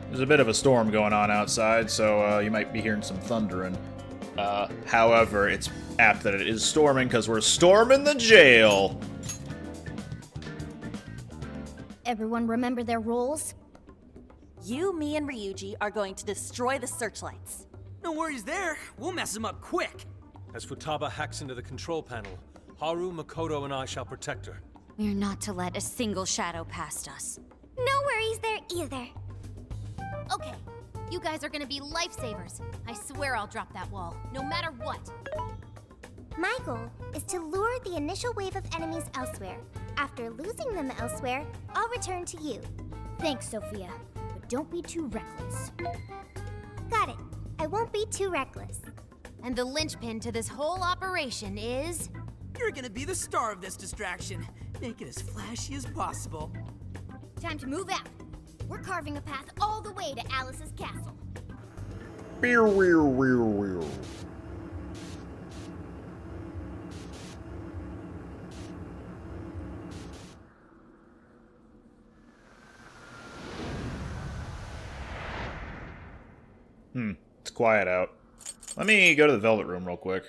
There's a bit of a storm going on outside, so you might be hearing some thundering. However, it's apt that it is storming because we're storming the jail. Everyone remember their roles? You, me, and Ryuji are going to destroy the searchlights. No worries there. We'll mess him up quick. As Futaba hacks into the control panel, Haru, Makoto, and I shall protect her. We're not to let a single shadow past us. No worries there either. Okay, you guys are gonna be lifesavers. I swear I'll drop that wall, no matter what. My goal is to lure the initial wave of enemies elsewhere. After losing them elsewhere, I'll return to you. Thanks, Sophia, but don't be too reckless. Got it. I won't be too reckless. And the linchpin to this whole operation is... You're gonna be the star of this distraction. Make it as flashy as possible. Time to move out. We're carving a path all the way to Alice's castle. It's quiet out. Let me go to the Velvet Room real quick.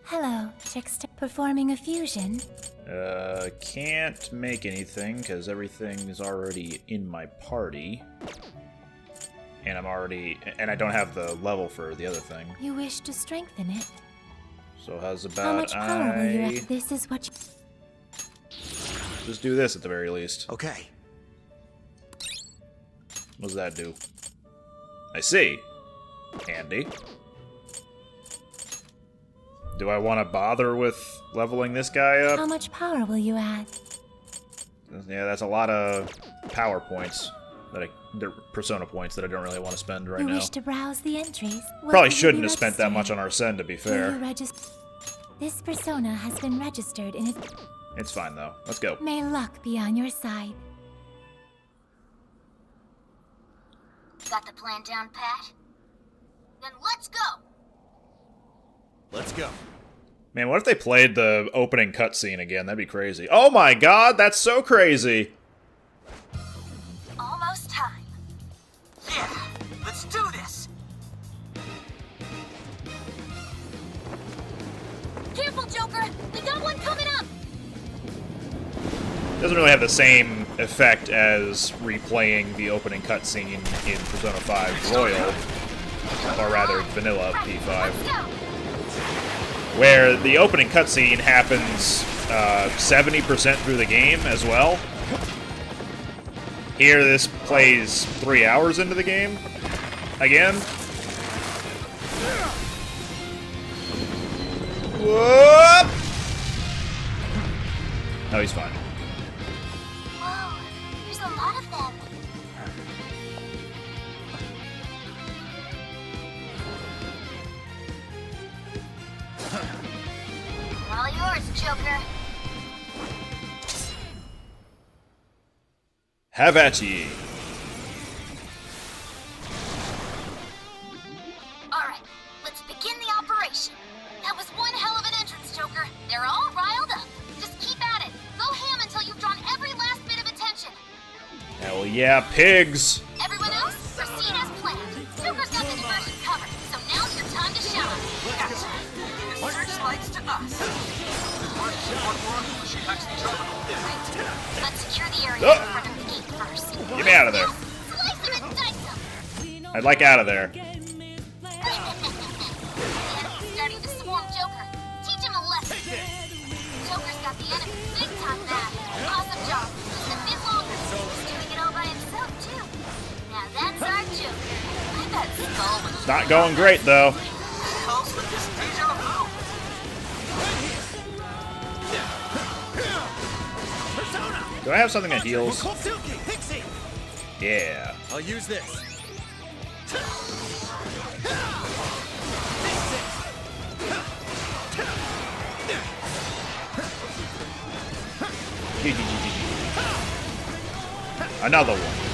Hello, Trickster. Performing a fusion? Can't make anything because everything is already in my party. And I don't have the level for the other thing. You wish to strengthen it? So how's about How much power will you have? This is what you... Just do this at the very least. Okay. What does that do? I see. Handy. Do I want to bother with leveling this guy up? How much power will you add? Yeah, that's a lot of power points. They're persona points that I don't really want to spend right You now. wish to browse the entries? What Probably will you shouldn't be have spent that registering? much on Arsene, to be Will fair. you This persona has been registered in his... It's fine, though. Let's go. May luck be on your side. Got the plan down, Pat? Then let's go! Let's go. Man, what if they played the opening cutscene again? That'd be crazy. Oh my god, that's so crazy! Almost time. Yeah, let's do this. Careful, Joker! We got one coming up! Doesn't really have the same effect as replaying the opening cutscene in Persona 5 Royal, or rather Vanilla P5, where the opening cutscene happens 70% through the game as well. Here, this plays 3 hours into the game again. Whoop! No, he's fine. Whoa, there's a lot of them. All yours, Joker. Have at ye. Alright, let's begin the operation. That was one hell of an entrance, Joker. They're all riled up. Just keep at it. Go ham until you've drawn every last bit of attention. Hell yeah, pigs! Everyone else, proceed as planned. Joker's got the diversion covered, so now's your time to shine. Gotcha. Searchlights to us. Let's secure the area Oh. in front of the gate first. Get me out of there. Slice them and dice them. I'd like out of there. The enemy's starting to swarm Joker. Teach him a lesson. Joker's got the enemy big time mad. Awesome job. Just a bit longer. He's doing it all by himself, too. Now that's our Joker. I bet Skull was... It's not going great, though. Hell's with this deja vu. Do I have something that heals? Silky, Pixie! Yeah. I'll use this. Another one.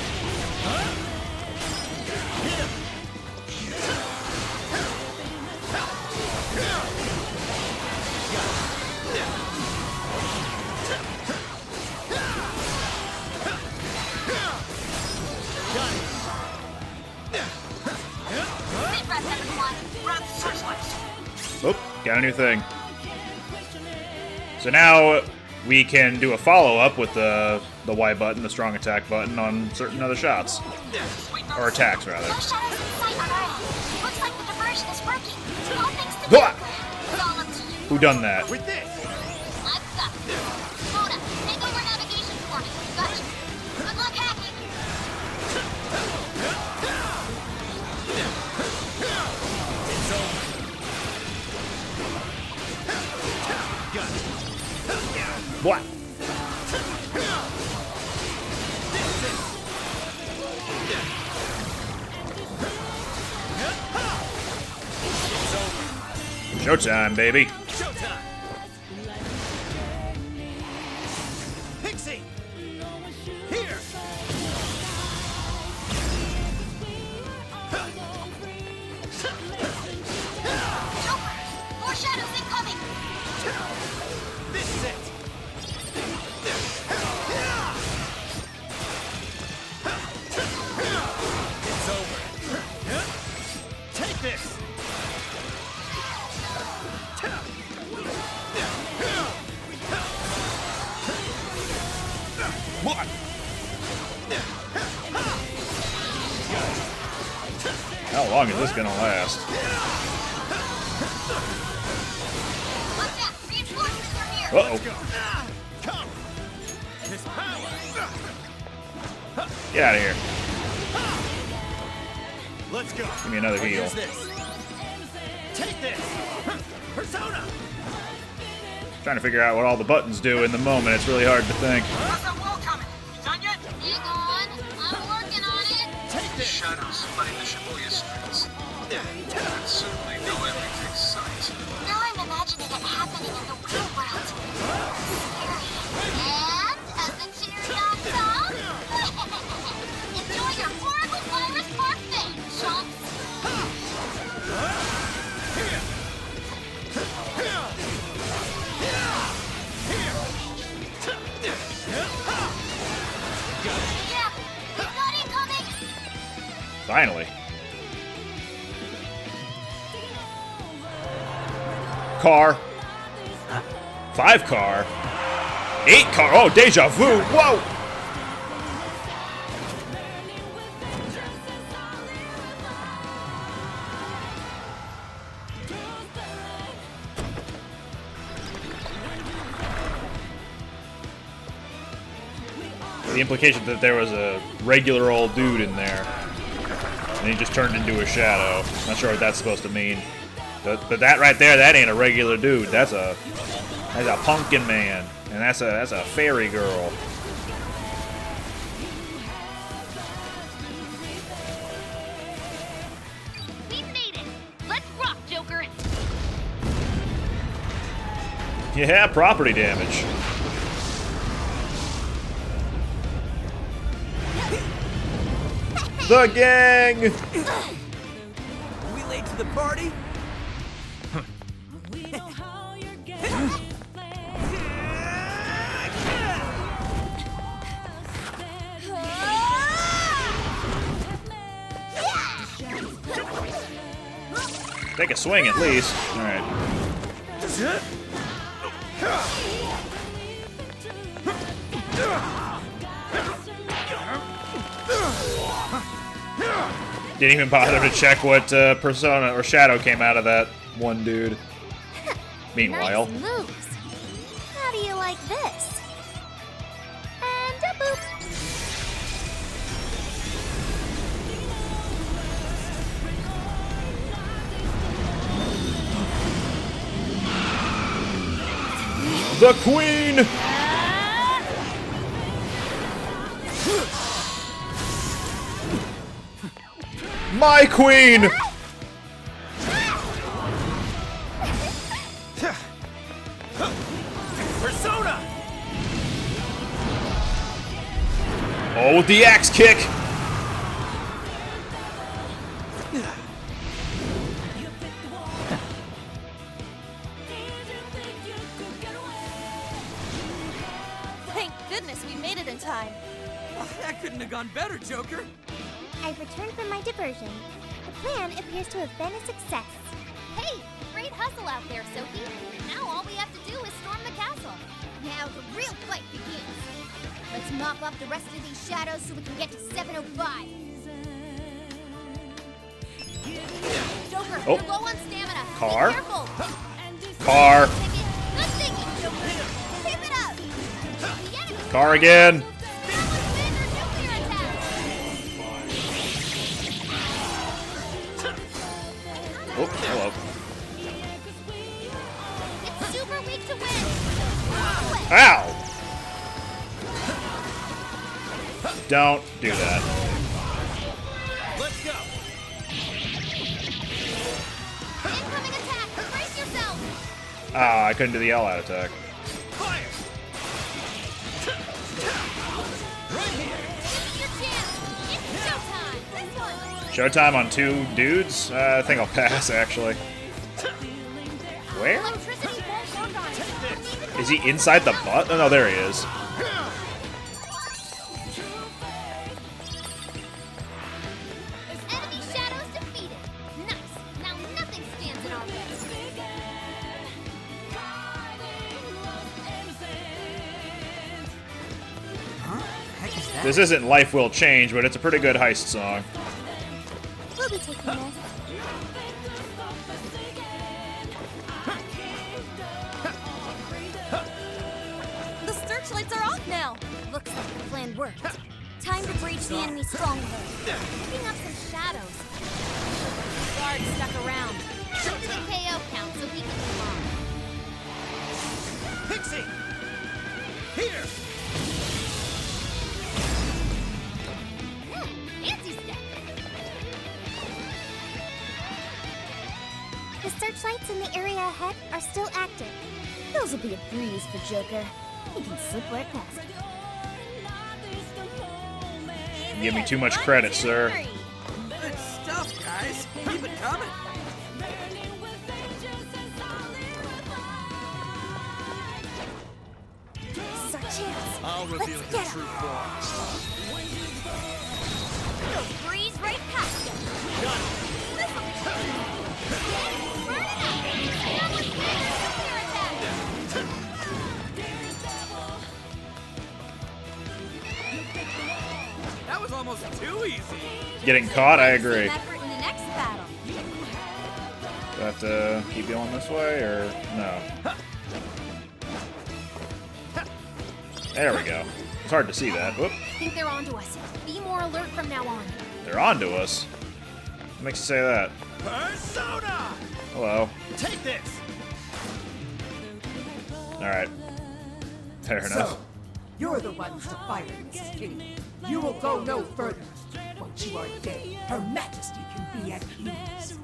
Deep breath, everyone. Grab the searchlights. Oh, got a new thing. So now we can do a follow-up with the Y button, the strong attack button, on certain other shots. Or attacks, rather. No shadows in sight on our end. Looks like the diversion is working. All thanks to Blah! Joker. It's all up to you. Who done that? With this. I've got this. Mona, take over navigation for me. Gotcha. Good luck hacking. What? Showtime, baby. Showtime. Pixie. Here. Joker, more shadows incoming. This is it. It's over. Take this. What? How long is this gonna last? Watch out, reinforcements are here. Uh-oh. Come. This power. Get out of here. Let's go. Give me another heal. Here's this. Take this. Persona. Trying to figure out what all the buttons do in the moment. It's really hard to think. How's that wall coming? You done yet? Hang on, I'm working on it. Take this. Shadows flooding the Shibuya streets. That's certainly no everyday sight. Now I'm imagining it happening in the real world. Scary. And as the cherry on top, enjoy your horrible virus parfait, chumps. Yeah, we've got it coming. Finally. Car. 5 car. 8 car. Oh, deja vu. Whoa. The implication that there was a regular old dude in there, and he just turned into a shadow. Not sure what that's supposed to mean. But that right there, that ain't a regular dude. That's a pumpkin man, and that's a fairy girl. We made it. Let's rock, Joker. Yeah, property damage. The gang. We late to the party? Take a swing at least. All right. Didn't even bother to check what persona or shadow came out of that one dude. Meanwhile. Nice moves. How do you like this? And a boop. The Queen! My Queen! Persona! Oh, with the axe kick! Thank goodness we made it in time. That couldn't have gone sound better, Joker. I've returned from my diversion. The plan appears to have been a success. Hey, great hustle out there, Sophie. Now all we have to do is storm the castle. Now the real fight begins. Let's mop up the rest of these shadows so we can get to 705. Joker, Oh. you're low on stamina. Car? Be careful. Car. Good thinking, Joker. Keep it up. The enemy Car again. now within their nuclear attack. Oh, hello. It's super weak to win. Follow it. Ow! Don't do that. Let's go. Incoming attack. Brace yourself. Ah, I couldn't do the all-out attack. Fire! Right here. This is your chance. It's showtime. This one. Showtime on 2 dudes? I think I'll pass, actually. Where? Electricity won't work on it. Is he inside the butt? Oh, no, there he is. Enemy shadows defeated. Nice. Now nothing stands in our way. Huh? Heck is that? This isn't Life Will Change, but it's a pretty good heist song. We'll be taking this. The searchlights are off now. Looks like the plan worked. Time to breach the enemy stronghold. Picking up some shadows. Guard stuck around. Jump to the KO count so he can move on. Pixie! Here! Fancy step. The searchlights in the area ahead are still active. Those will be a breeze for Joker. He can slip right past. You give me too much credit, sir. Good stuff, guys. Keep it coming. This is our chance. I'll reveal Let's your get true him. form. They'll breeze right past him. Got it. Burn it up. Now let's make a nuclear attack. That was almost too easy. Getting caught, I agree. Same effort in the next battle. Do I have to keep going this way, or no? There we go. It's hard to see that. Whoop. I think they're onto us. Be more alert from now on. They're onto us. What makes you say that? Persona! Hello. Take this! Alright. Fair enough. So, you're the ones to fire Mrs. Kitty. You will go no further. Once you are dead, Her Majesty can be at ease.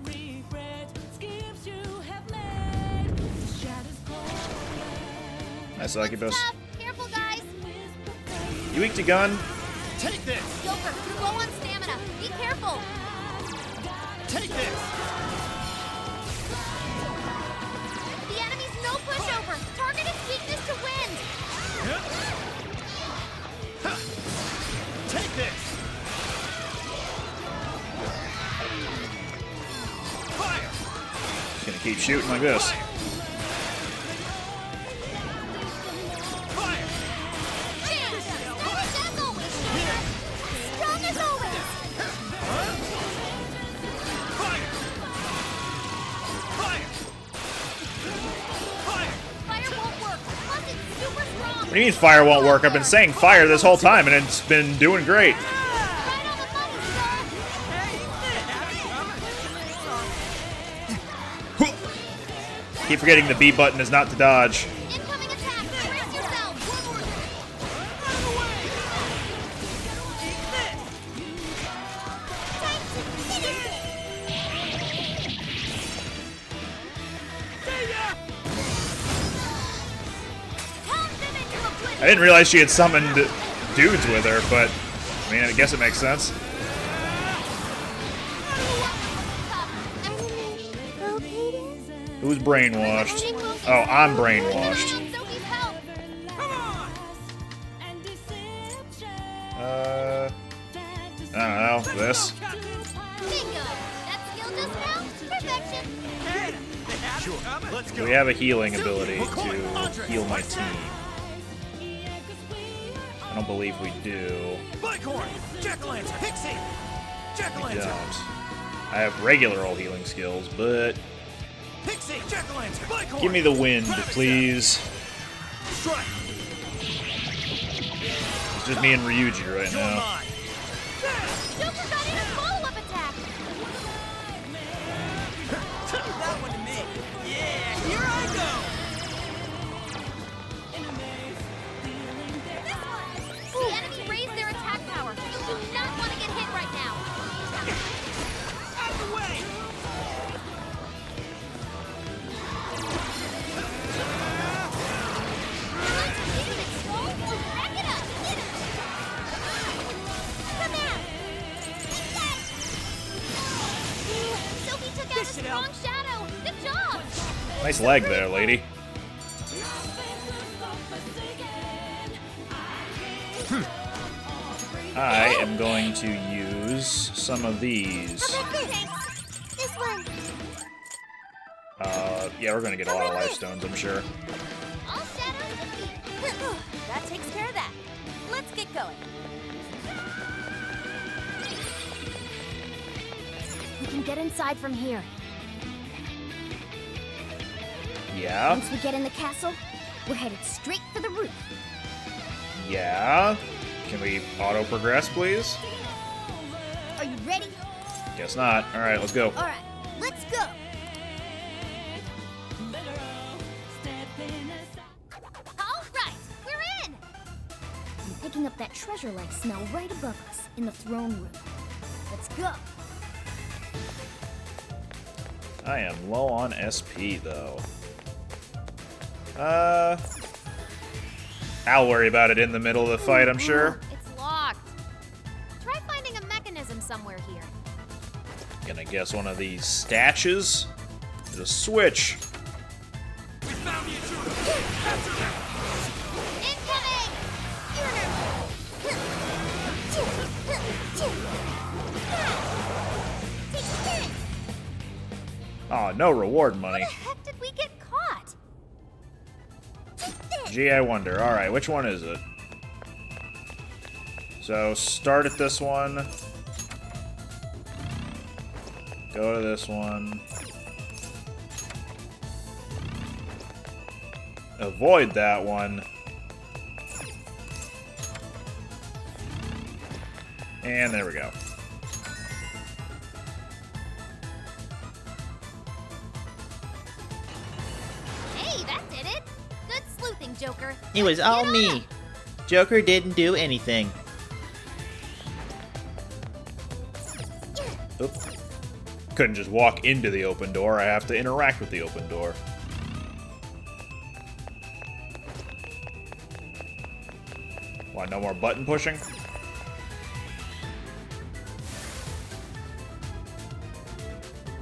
Nice succubus. Tough. Careful, guys. You weak to gun? Take this! Joker, you're low on stamina. Be careful. Take this! The enemy's no pushover. Target its weakness to wind. Take this! Fire! Just gonna keep shooting like this. Fire! Chance. Strong as always, Joker. Strong as always. Fire! Fire! Fire! Fire won't work. Plus, it's super strong. What do you mean fire won't work? I've been saying fire this whole time, and it's been doing great. Right on the money, sir. Keep forgetting the B button is not to dodge. Incoming attack. Brace yourself. Pound them into oblivion. I didn't realize she had summoned dudes with her, but I mean, I guess it makes sense. Enemy located? Who's brainwashed? Oh, I'm brainwashed. Sophie's help. Uh, bonk this. Bingo! That skill just now? Perfection! Do we have a healing ability to heal my team? I don't believe we do. Bighorn! Jack-o'-lantern! Pixie! We Jack-o'-lantern! don't. I have regular old healing skills, but Pixie! Jack-o'-lantern! Bighorn! give me the wind, please. Strike! It's just me and Ryuji right now. Joker got in a follow-up attack! That one to me! Yeah, here I go! The enemy raised their attack power. You do not want to get hit right now. Out of the way! Let's get it, Skull. Back it up. Get him. Come out. Sophie took out a strong shadow. Good job. Nice leg there, lady. I am going to use some of these. This one. Yeah, we're gonna get a lot of life stones, I'm sure. All shadows defeated. That takes care of that. Let's get going. We can get inside from here. Yeah, Once we get in the castle, we're headed straight for the roof. yeah. Can we auto progress, please? Are you ready? Guess not. All right, let's go. All right, let's go. All right, we're in. I'm picking up that treasure-like smell right above us in the throne room. Let's go. I am low on SP though. I'll worry about it in the middle of the fight, I'm sure. It's locked. Try finding a mechanism somewhere here. Gonna guess one of these stashes. There's a switch. We found the intruder! Incoming! Oh, no reward money. How the heck did we get caught? Gee, I wonder. Alright, which one is it? So, start at this one. Go to this one. Avoid that one. And there we go. Hey, that did it. Good sleuthing, Joker. It was all me. Joker didn't do anything. Oop. Couldn't just walk into the open door. I have to interact with the open door. Why, no more button pushing?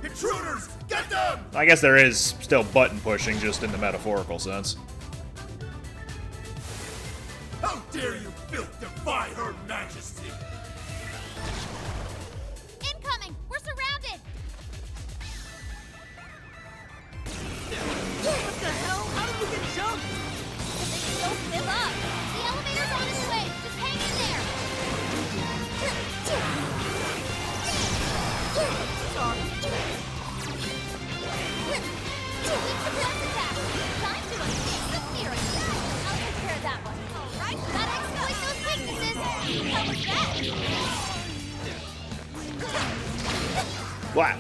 Intruders! Get them! I guess there is still button pushing, just in the metaphorical sense. How dare you filth defy her majesty! Incoming! We're surrounded! What the hell? How did you get jumped? They don't fill up. The elevator's on its way. Just hang in there. Sorry. Keep the blast attack. Time to unleash the fury. I'll take care of that one. All right, gotta exploit those weaknesses. How was that? What?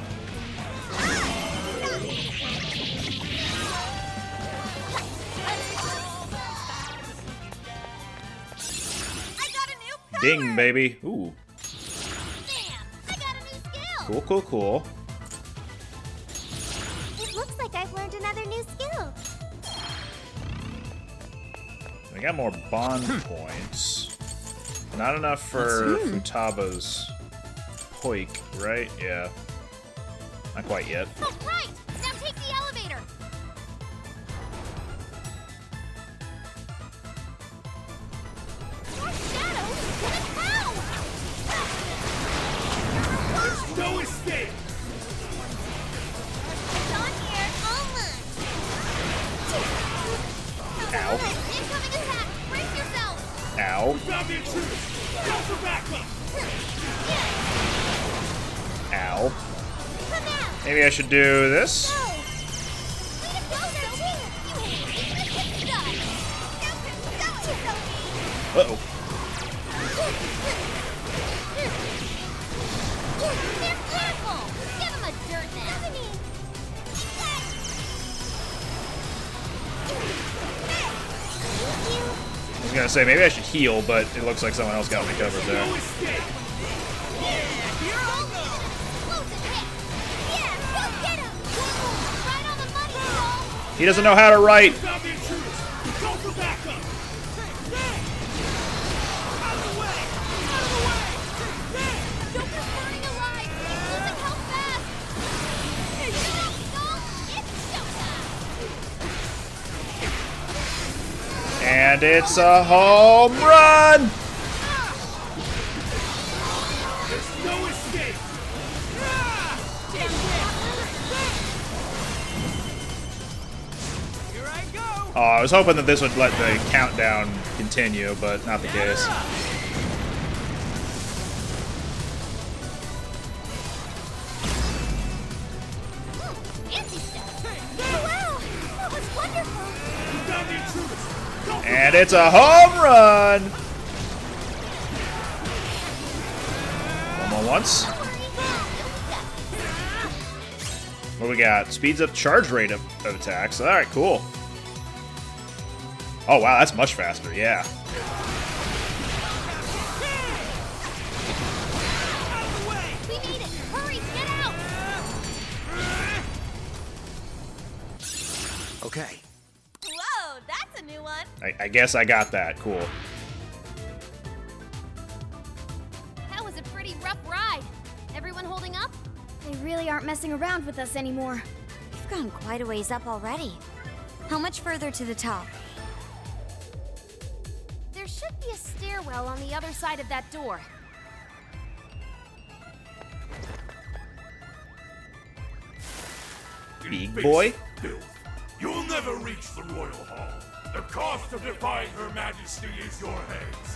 I got a new power. Ding, baby. Ooh. Bam! I got a new skill. Cool, cool, cool. It looks like I've learned another new skill. We got more bond points. Not enough for Futaba's Poik, right? Yeah. Not quite yet. Oh, right. Now take the elevator. More shadows. Let's go. Maybe I should do this. Uh-oh. I was gonna say, maybe I should heal, but it looks like someone else got me covered there. He doesn't know how to write. And it's a home run! There's no escape! Here I go! Oh, I was hoping that this would let the countdown continue, but not the case. And it's a home run! One more once. What do we got? Speeds up charge rate of attacks. Alright, cool. Oh wow, that's much faster, yeah. Okay. Whoa, that's a new one. I guess I got that. Cool. That was a pretty rough ride. Everyone holding up? They really aren't messing around with us anymore. We've gone quite a ways up already. How much further to the top? There should be a stairwell on the other side of that door. Big boy. You'll never reach the Royal Hall. The cost of defying Her Majesty is your heads.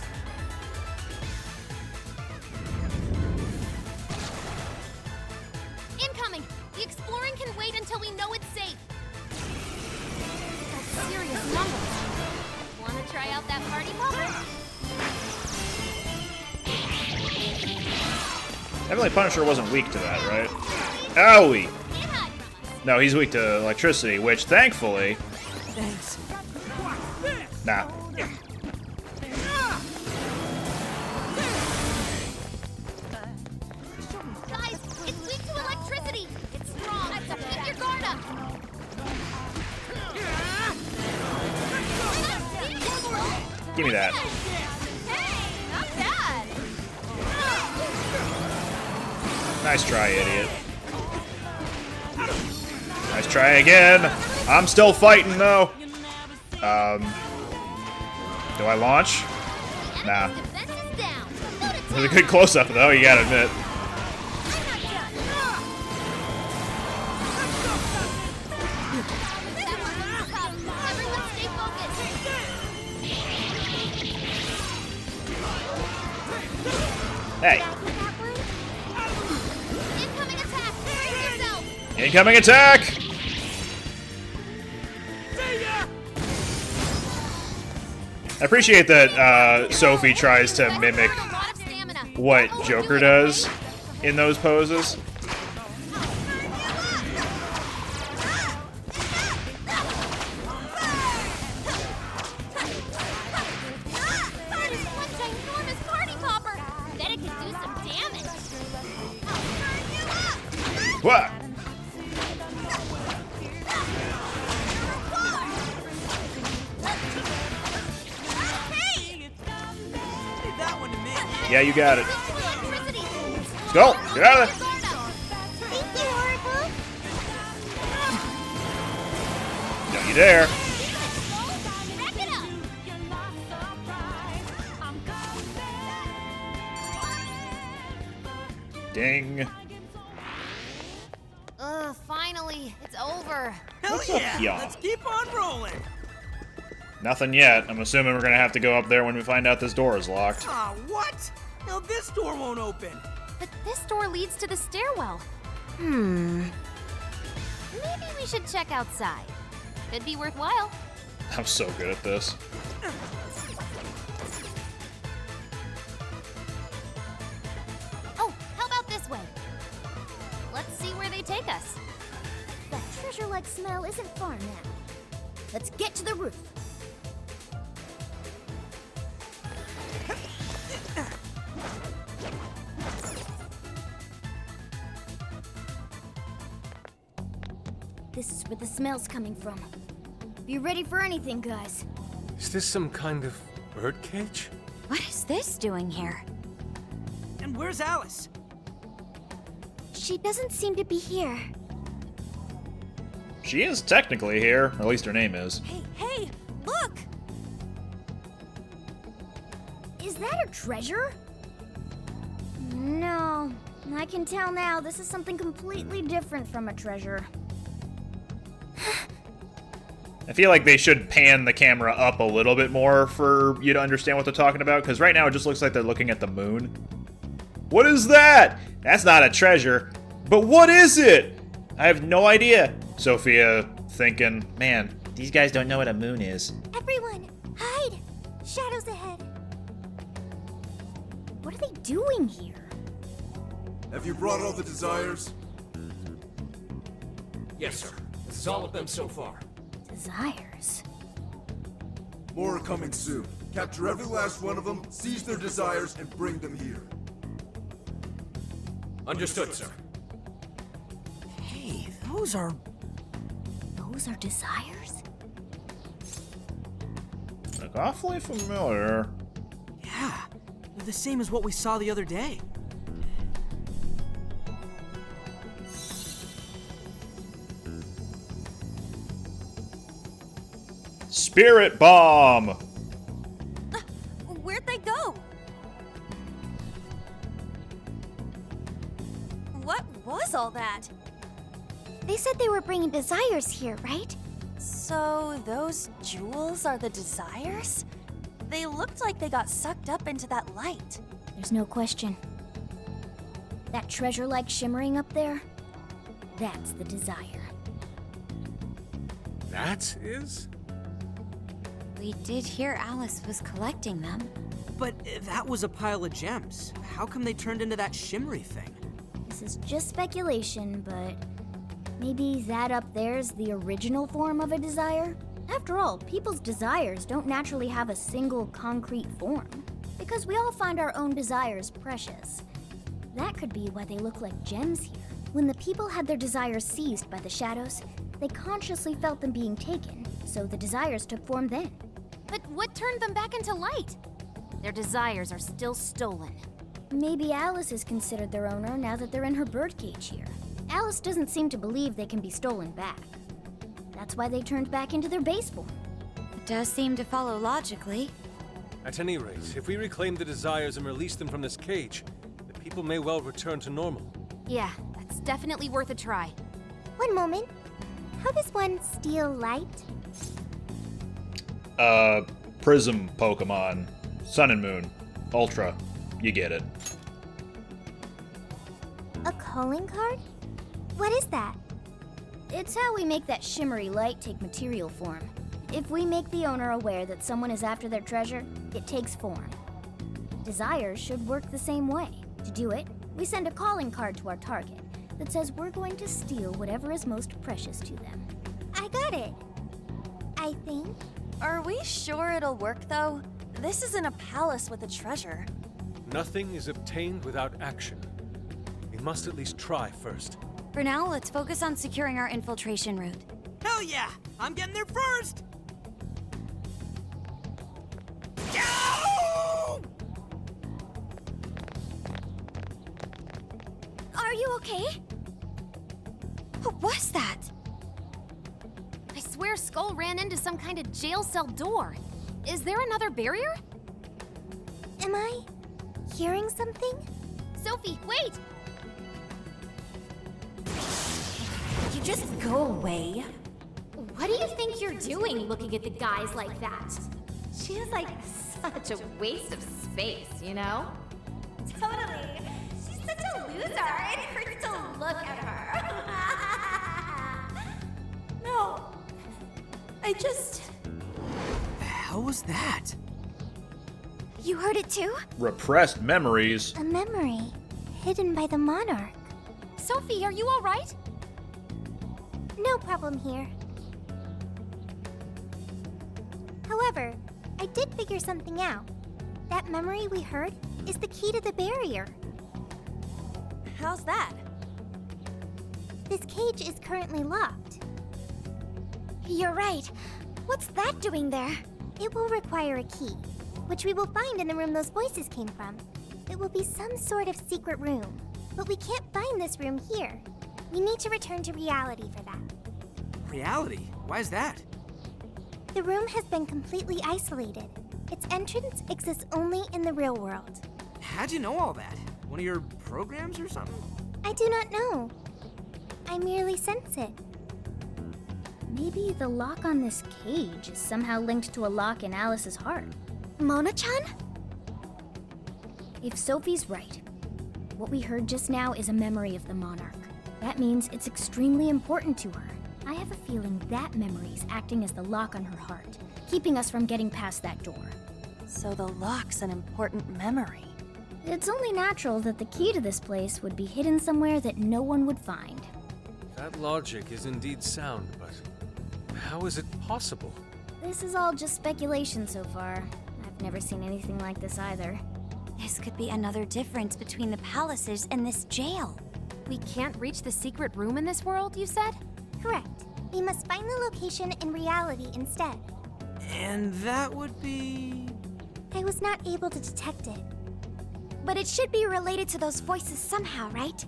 Incoming! The exploring can wait until we know it's safe. That's serious numbers. Wanna try out that party popper? Heavenly Punisher wasn't weak to that, right? Owie! No, he's weak to electricity, which, thankfully... Thanks. Nah. Guys, it's weak to electricity! It's strong, so keep your guard up! Give me that. Hey, not bad! Nice try, idiot. Nice try again. I'm still fighting, though. Do I launch? Nah. It was a good close-up, though, you gotta admit. Hey. Incoming attack! I appreciate that Sophie tries to mimic what Joker does in those poses. What? Yeah, you got it. Let's go. Get out of there. Don't you dare. Ding. Finally, it's over. Hell What's up, yeah! y'all? Let's keep on rolling. Nothing yet. I'm assuming we're gonna have to go up there when we find out this door is locked. Ah, what? Now this door won't open. But this door leads to the stairwell. Maybe we should check outside. Could be worthwhile. I'm so good at this. Oh, how about this way? Let's see where they take us. That treasure-like smell isn't far now. Let's get to the roof. This is where the smell's coming from. Be ready for anything, guys. Is this some kind of birdcage? What is this doing here? And where's Alice? She doesn't seem to be here. She is technically here, or at least her name is. Hey, look! Is that a treasure? No, I can tell now this is something completely different from a treasure. I feel like they should pan the camera up a little bit more for you to understand what they're talking about, because right now it just looks like they're looking at the moon. What is that? That's not a treasure. But what is it? I have no idea. Sophia thinking, man, These guys don't know what a moon is. Everyone, hide! Shadows ahead. What are they doing here? Have you brought all the desires? Yes, sir. This is all of them so far. Desires? More are coming soon. Capture every last one of them, seize their desires, and bring them here. Understood, sir. Hey, those are desires? look awfully familiar. Yeah, they're the same as what we saw the other day. Spirit bomb! Where'd they go? What was all that? They said they were bringing desires here, right? So those jewels are the desires? They looked like they got sucked up into that light. There's no question. That treasure-like shimmering up there, that's the desire. That is? We did hear Alice was collecting them. But that was a pile of gems. How come they turned into that shimmery thing? This is just speculation, but maybe that up there's the original form of a desire? After all, people's desires don't naturally have a single concrete form, because we all find our own desires precious. That could be why they look like gems here. When the people had their desires seized by the shadows, they consciously felt them being taken, so the desires took form then. But what turned them back into light? Their desires are still stolen. Maybe Alice is considered their owner now that they're in her birdcage here. Alice doesn't seem to believe they can be stolen back. That's why they turned back into their base form. It does seem to follow logically. At any rate, if we reclaim the desires and release them from this cage, the people may well return to normal. Yeah, that's definitely worth a try. One moment. How does one steal light? Prism Pokemon. Sun and Moon. Ultra. You get it. A calling card? What is that? It's how we make that shimmery light take material form. If we make the owner aware that someone is after their treasure, it takes form. Desires should work the same way. To do it, we send a calling card to our target that says we're going to steal whatever is most precious to them. I got it. I think. Are we sure it'll work, though? This isn't a palace with a treasure. Nothing is obtained without action. We must at least try first. For now, let's focus on securing our infiltration route. Hell yeah! I'm getting there first! Are you okay? What was that? I swear Skull ran into some kind of jail cell door. Is there another barrier? Am I hearing something? Sophie, wait! You just go away. What do you think you're doing looking at the guys like that? She is like such a waste of space, you know? Totally. She's such a loser. It hurts to look at her. The hell was that? You heard it too? Repressed memories. A memory hidden by the monarch. Sophie, are you alright? No problem here. However, I did figure something out. That memory we heard is the key to the barrier. How's that? This cage is currently locked. You're right. What's that doing there? It will require a key, which we will find in the room those voices came from. It will be some sort of secret room, but we can't find this room here. We need to return to reality for that. Reality? Why is that? The room has been completely isolated. Its entrance exists only in the real world. How'd you know all that? One of your programs or something? I do not know. I merely sense it. Maybe the lock on this cage is somehow linked to a lock in Alice's heart. Mona-chan? If Sophie's right, what we heard just now is a memory of the monarch. That means it's extremely important to her. I have a feeling that memory is acting as the lock on her heart, keeping us from getting past that door. So the lock's an important memory. It's only natural that the key to this place would be hidden somewhere that no one would find. That logic is indeed sound, but how is it possible? This is all just speculation so far. I've never seen anything like this either. This could be another difference between the palaces and this jail. We can't reach the secret room in this world, you said? Correct. We must find the location in reality instead. And that would be... I was not able to detect it. But it should be related to those voices somehow, right?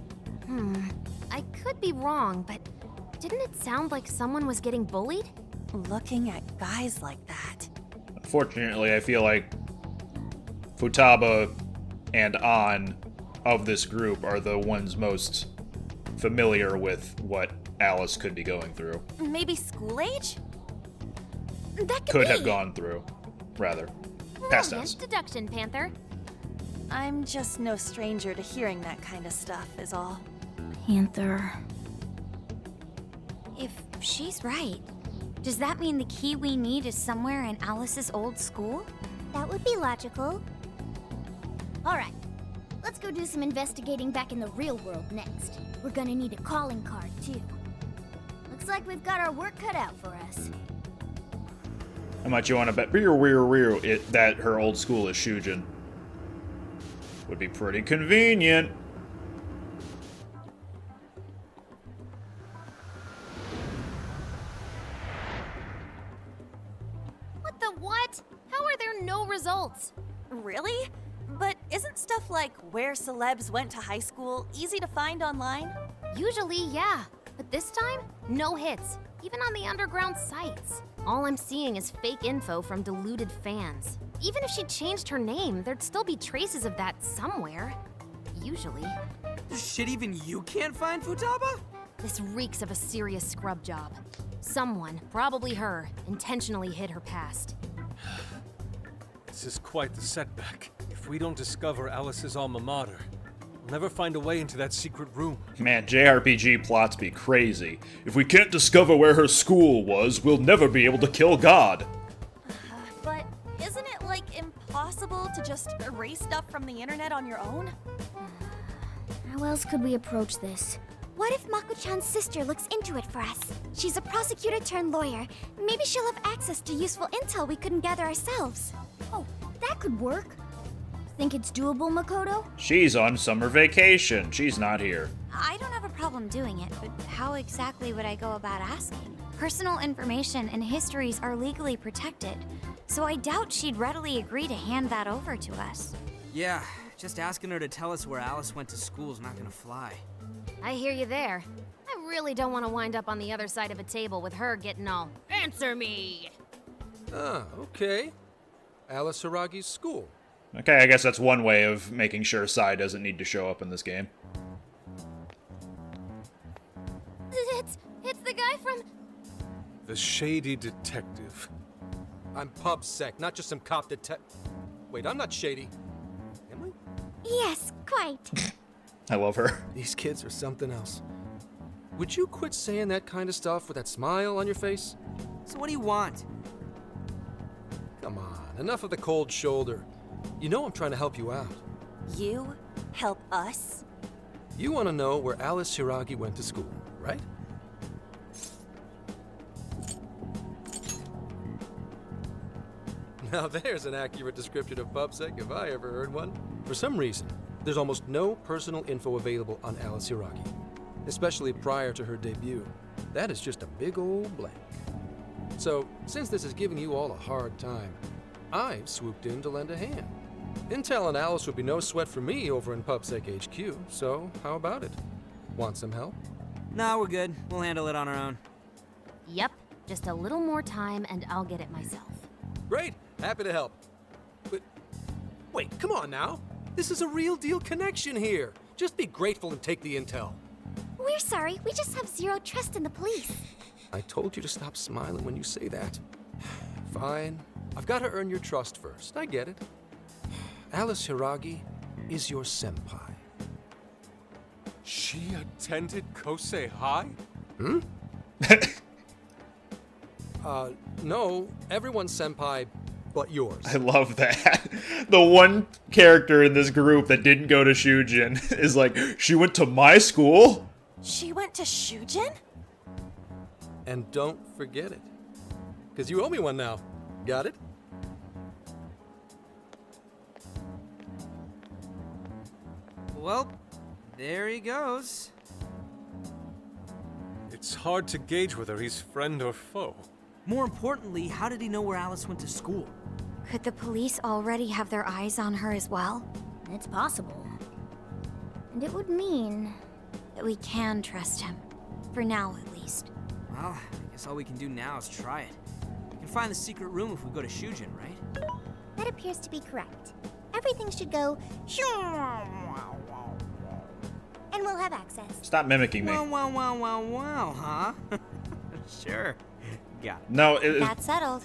I could be wrong, but didn't it sound like someone was getting bullied? Looking at guys like that. Unfortunately, I feel like Futaba and An of this group are the ones most familiar with what Alice could be going through. Maybe school age? That Could have gone through, rather. Past tense. Deduction, Panther. I'm just no stranger to hearing that kind of stuff, is all. Panther. If she's right, does that mean the key we need is somewhere in Alice's old school? That would be logical. Alright, let's go do some investigating back in the real world next. We're gonna need a calling card, too. Looks like we've got our work cut out for us. How much you want to bet that her old school is Shujin? Would be pretty convenient. What the what? How are there no results? Really? But isn't stuff like where celebs went to high school easy to find online? Usually, yeah. But this time, no hits. Even on the underground sites. All I'm seeing is fake info from deluded fans. Even if she changed her name, there'd still be traces of that somewhere. Usually. Shit, even you can't find Futaba? This reeks of a serious scrub job. Someone, probably her, intentionally hid her past. This is quite the setback. If we don't discover Alice's alma mater, we'll never find a way into that secret room. Man, JRPG plots be crazy. If we can't discover where her school was, we'll never be able to kill God. But isn't it, like, impossible to just erase stuff from the internet on your own? How else could we approach this? What if Mako-chan's sister looks into it for us? She's a prosecutor turned lawyer. Maybe she'll have access to useful intel we couldn't gather ourselves. Oh, that could work. Think it's doable, Makoto? She's on summer vacation. She's not here. I don't have a problem doing it, but how exactly would I go about asking? Personal information and histories are legally protected, so I doubt she'd readily agree to hand that over to us. Yeah, just asking her to tell us where Alice went to school is not gonna fly. I hear you there. I really don't want to wind up on the other side of a table with her getting all, "Answer me!" Ah, okay. Alice Haragi's school. Okay, I guess that's one way of making sure Sai doesn't need to show up in this game. It's the guy from... The shady detective. I'm pub sec, not just some cop Wait, I'm not shady. Am I? Yes, quite. I love her. These kids are something else. Would you quit saying that kind of stuff with that smile on your face? So what do you want? Come on, enough of the cold shoulder. You know I'm trying to help you out. You help us? You want to know where Alice Hiragi went to school, right? Now there's an accurate description of PubSec if I ever heard one. For some reason, there's almost no personal info available on Alice Hiragi, especially prior to her debut. That is just a big old blank. So, since this is giving you all a hard time, I've swooped in to lend a hand. Intel and Alice would be no sweat for me over in PubSec HQ, so how about it? Want some help? Nah, we're good. We'll handle it on our own. Yep, just a little more time and I'll get it myself. Great, happy to help. But, wait, come on now. This is a real deal connection here. Just be grateful and take the intel. We're sorry, we just have zero trust in the police. I told you to stop smiling when you say that. Fine. I've got to earn your trust first. I get it. Alice Hiragi is your senpai. She attended Kosei High? Hmm? No. Everyone's senpai but yours. I love that. The one character in this group that didn't go to Shujin is like, she went to my school? She went to Shujin? And don't forget it. Because you owe me one now. Got it? Well, there he goes. It's hard to gauge whether he's friend or foe. More importantly, how did he know where Alice went to school? Could the police already have their eyes on her as well? It's possible. And it would mean that we can trust him. For now, at least. Well, I guess all we can do now is try it. We can find the secret room if we go to Shujin, right? That appears to be correct. Everything should go and we'll have access. Stop mimicking me. Wow, huh? Sure. Got it. No, That's settled.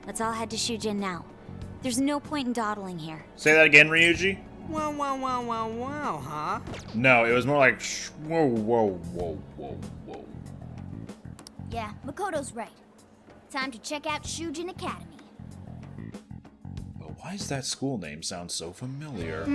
Let's all head to Shujin now. There's no point in dawdling here. Say that again, Ryuji? Wow, huh? No, it was more like whoa, whoa, whoa, whoa, whoa. Yeah, Makoto's right. Time to check out Shujin Academy. But why does that school name sound so familiar?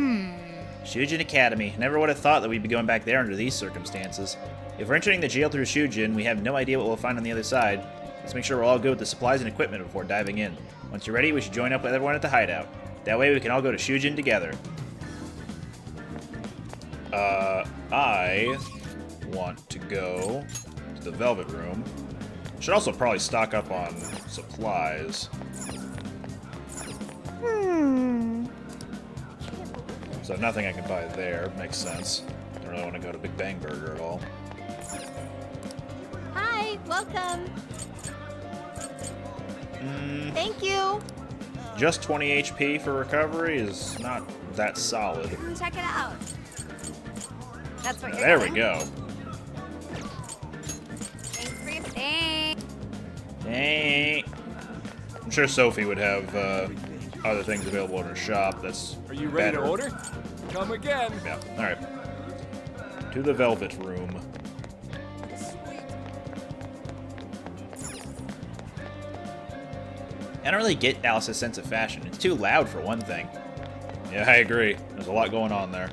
Shujin Academy. Never would have thought that we'd be going back there under these circumstances. If we're entering the jail through Shujin, we have no idea what we'll find on the other side. Let's make sure we're all good with the supplies and equipment before diving in. Once you're ready, we should join up with everyone at the hideout. That way we can all go to Shujin together. I want to go to the Velvet Room. Should also probably stock up on supplies. So nothing I can buy there. Makes sense. Don't really want to go to Big Bang Burger at all. Hi, welcome. Thank you. Just 20 HP for recovery is not that solid. Check it out. That's what you're There we getting. go. Thanks for your thing. Hey. I'm sure Sophie would have other things available in her shop that's Are you ready better. to order? Come again. Yeah, alright. To the Velvet Room. I don't really get Alice's sense of fashion. It's too loud for one thing. Yeah, I agree. There's a lot going on there.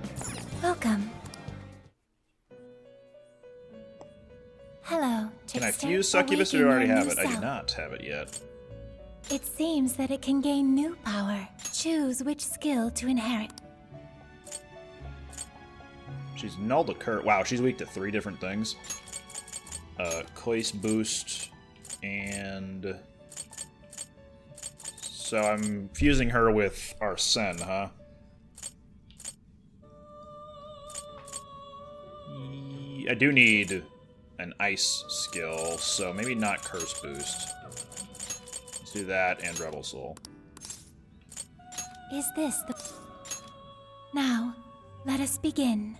Welcome. Hello, Can I Trickster. fuse Succubus or do I Awaken already have your it? I new do self. not have it yet. It seems that it can gain new power. Choose which skill to inherit. She's null to Kurt. Wow, she's weak to 3 different things. Clace boost and... So I'm fusing her with Arsene, huh? I do need an ice skill, so maybe not Curse Boost. Let's do that and Rebel Soul. Is this the... Now, let us begin.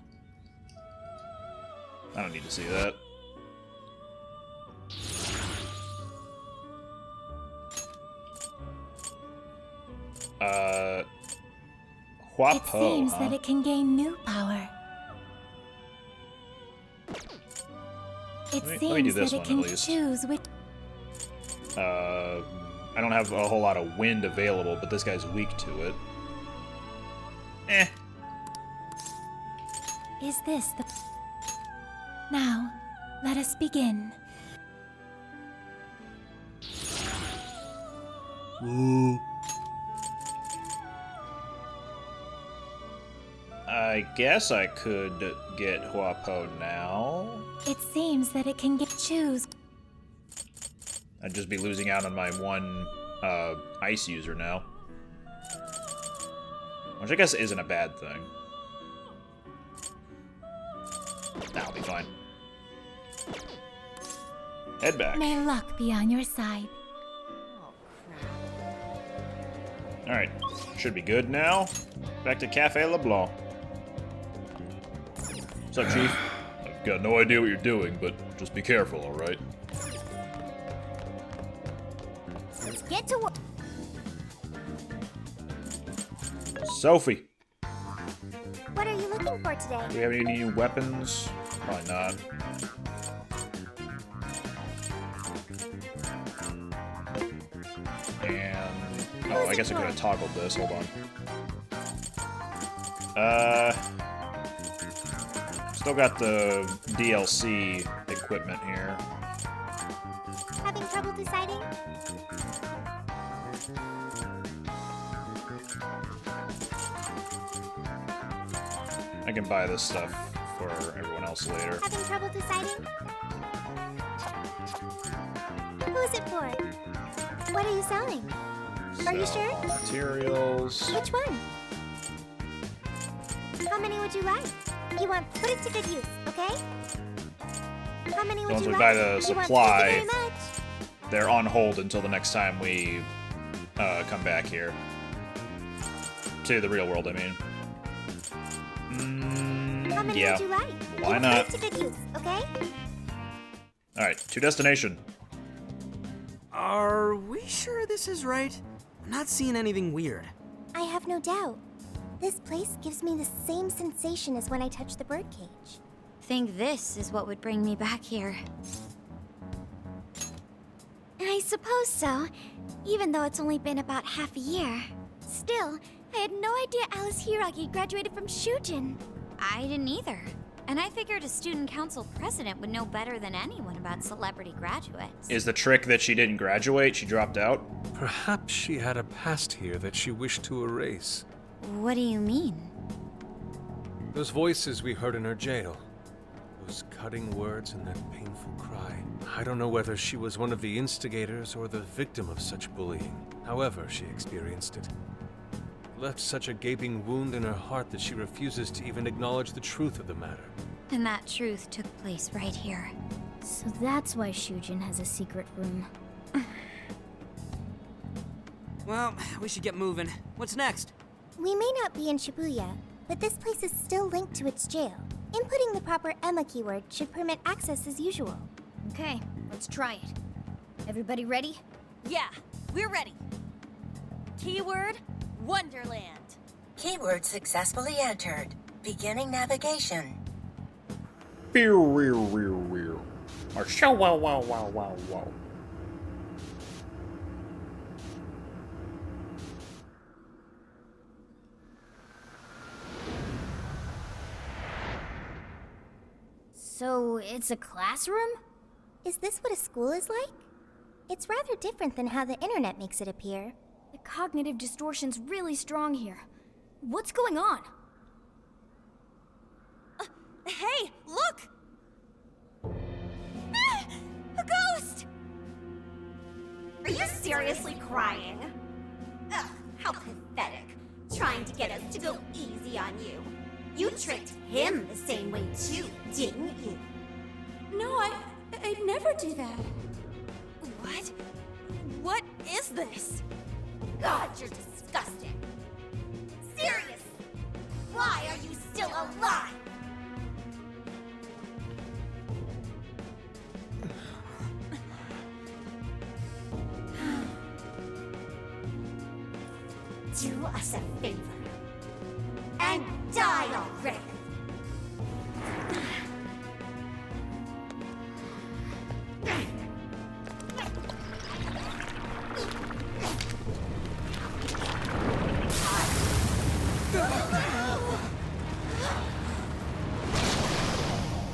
I don't need to see that. Huapo, It seems huh? that it can gain new power. It Let me do seems this that it one, can at least. choose which... I don't have a whole lot of wind available, but this guy's weak to it. Eh. Is this the... Now, let us begin. Ooh. I guess I could get Huapo now. It seems that it can choose. I'd just be losing out on my one ice user now. Which I guess isn't a bad thing. That'll be fine. Head back. May luck be on your side. Alright, should be good now. Back to Cafe LeBlanc. What's up, Chief? I've got no idea what you're doing, but just be careful, alright? Let's get to work. Sophie, What are you looking for today? do we have any new weapons? Probably not. And... oh, I guess I could have toggled this. Hold on. Still got the DLC equipment here. Having trouble deciding? I can buy this stuff for everyone else later. Having trouble deciding? Who is it for? What are you selling? Are you sure? Materials. Which one? How many would you like? You want put it to good use, okay? How many would Once you we like? buy the You want supply, thank you very much. they're on hold until the next time we come back here. To the real world, I mean. How many Yeah. would you like? Why You not? Put it to good use, okay? Alright, to destination. Are we sure this is right? I'm not seeing anything weird. I have no doubt. This place gives me the same sensation as when I touched the birdcage. Think this is what would bring me back here. I suppose so, even though it's only been about half a year. Still, I had no idea Alice Hiragi graduated from Shujin. I didn't either. And I figured a student council president would know better than anyone about celebrity graduates. Is the trick that she didn't graduate? She dropped out? Perhaps she had a past here that she wished to erase. What do you mean? Those voices we heard in her jail. Those cutting words and that painful cry. I don't know whether she was one of the instigators or the victim of such bullying. However she experienced it. It left such a gaping wound in her heart that she refuses to even acknowledge the truth of the matter. And that truth took place right here. So that's why Shujin has a secret room. Well, we should get moving. What's next? We may not be in Shibuya, but this place is still linked to its jail. Inputting the proper Emma keyword should permit access as usual. Okay, let's try it. Everybody ready? Yeah, we're ready. Keyword, Wonderland. Keyword successfully entered. Beginning navigation. Or show wow wow wow wow wow. So it's a classroom? Is this what a school is like? It's rather different than how the internet makes it appear. The cognitive distortion's really strong here. What's going on? Hey, look! Ah, a ghost! Are you seriously crying? Ugh, how pathetic. Trying to get us to go easy on you. You tricked him the same way too, didn't you? No, I'd never do that. What? What is this? God, you're disgusting. Seriously, why are you still alive? Do us a favor and die already.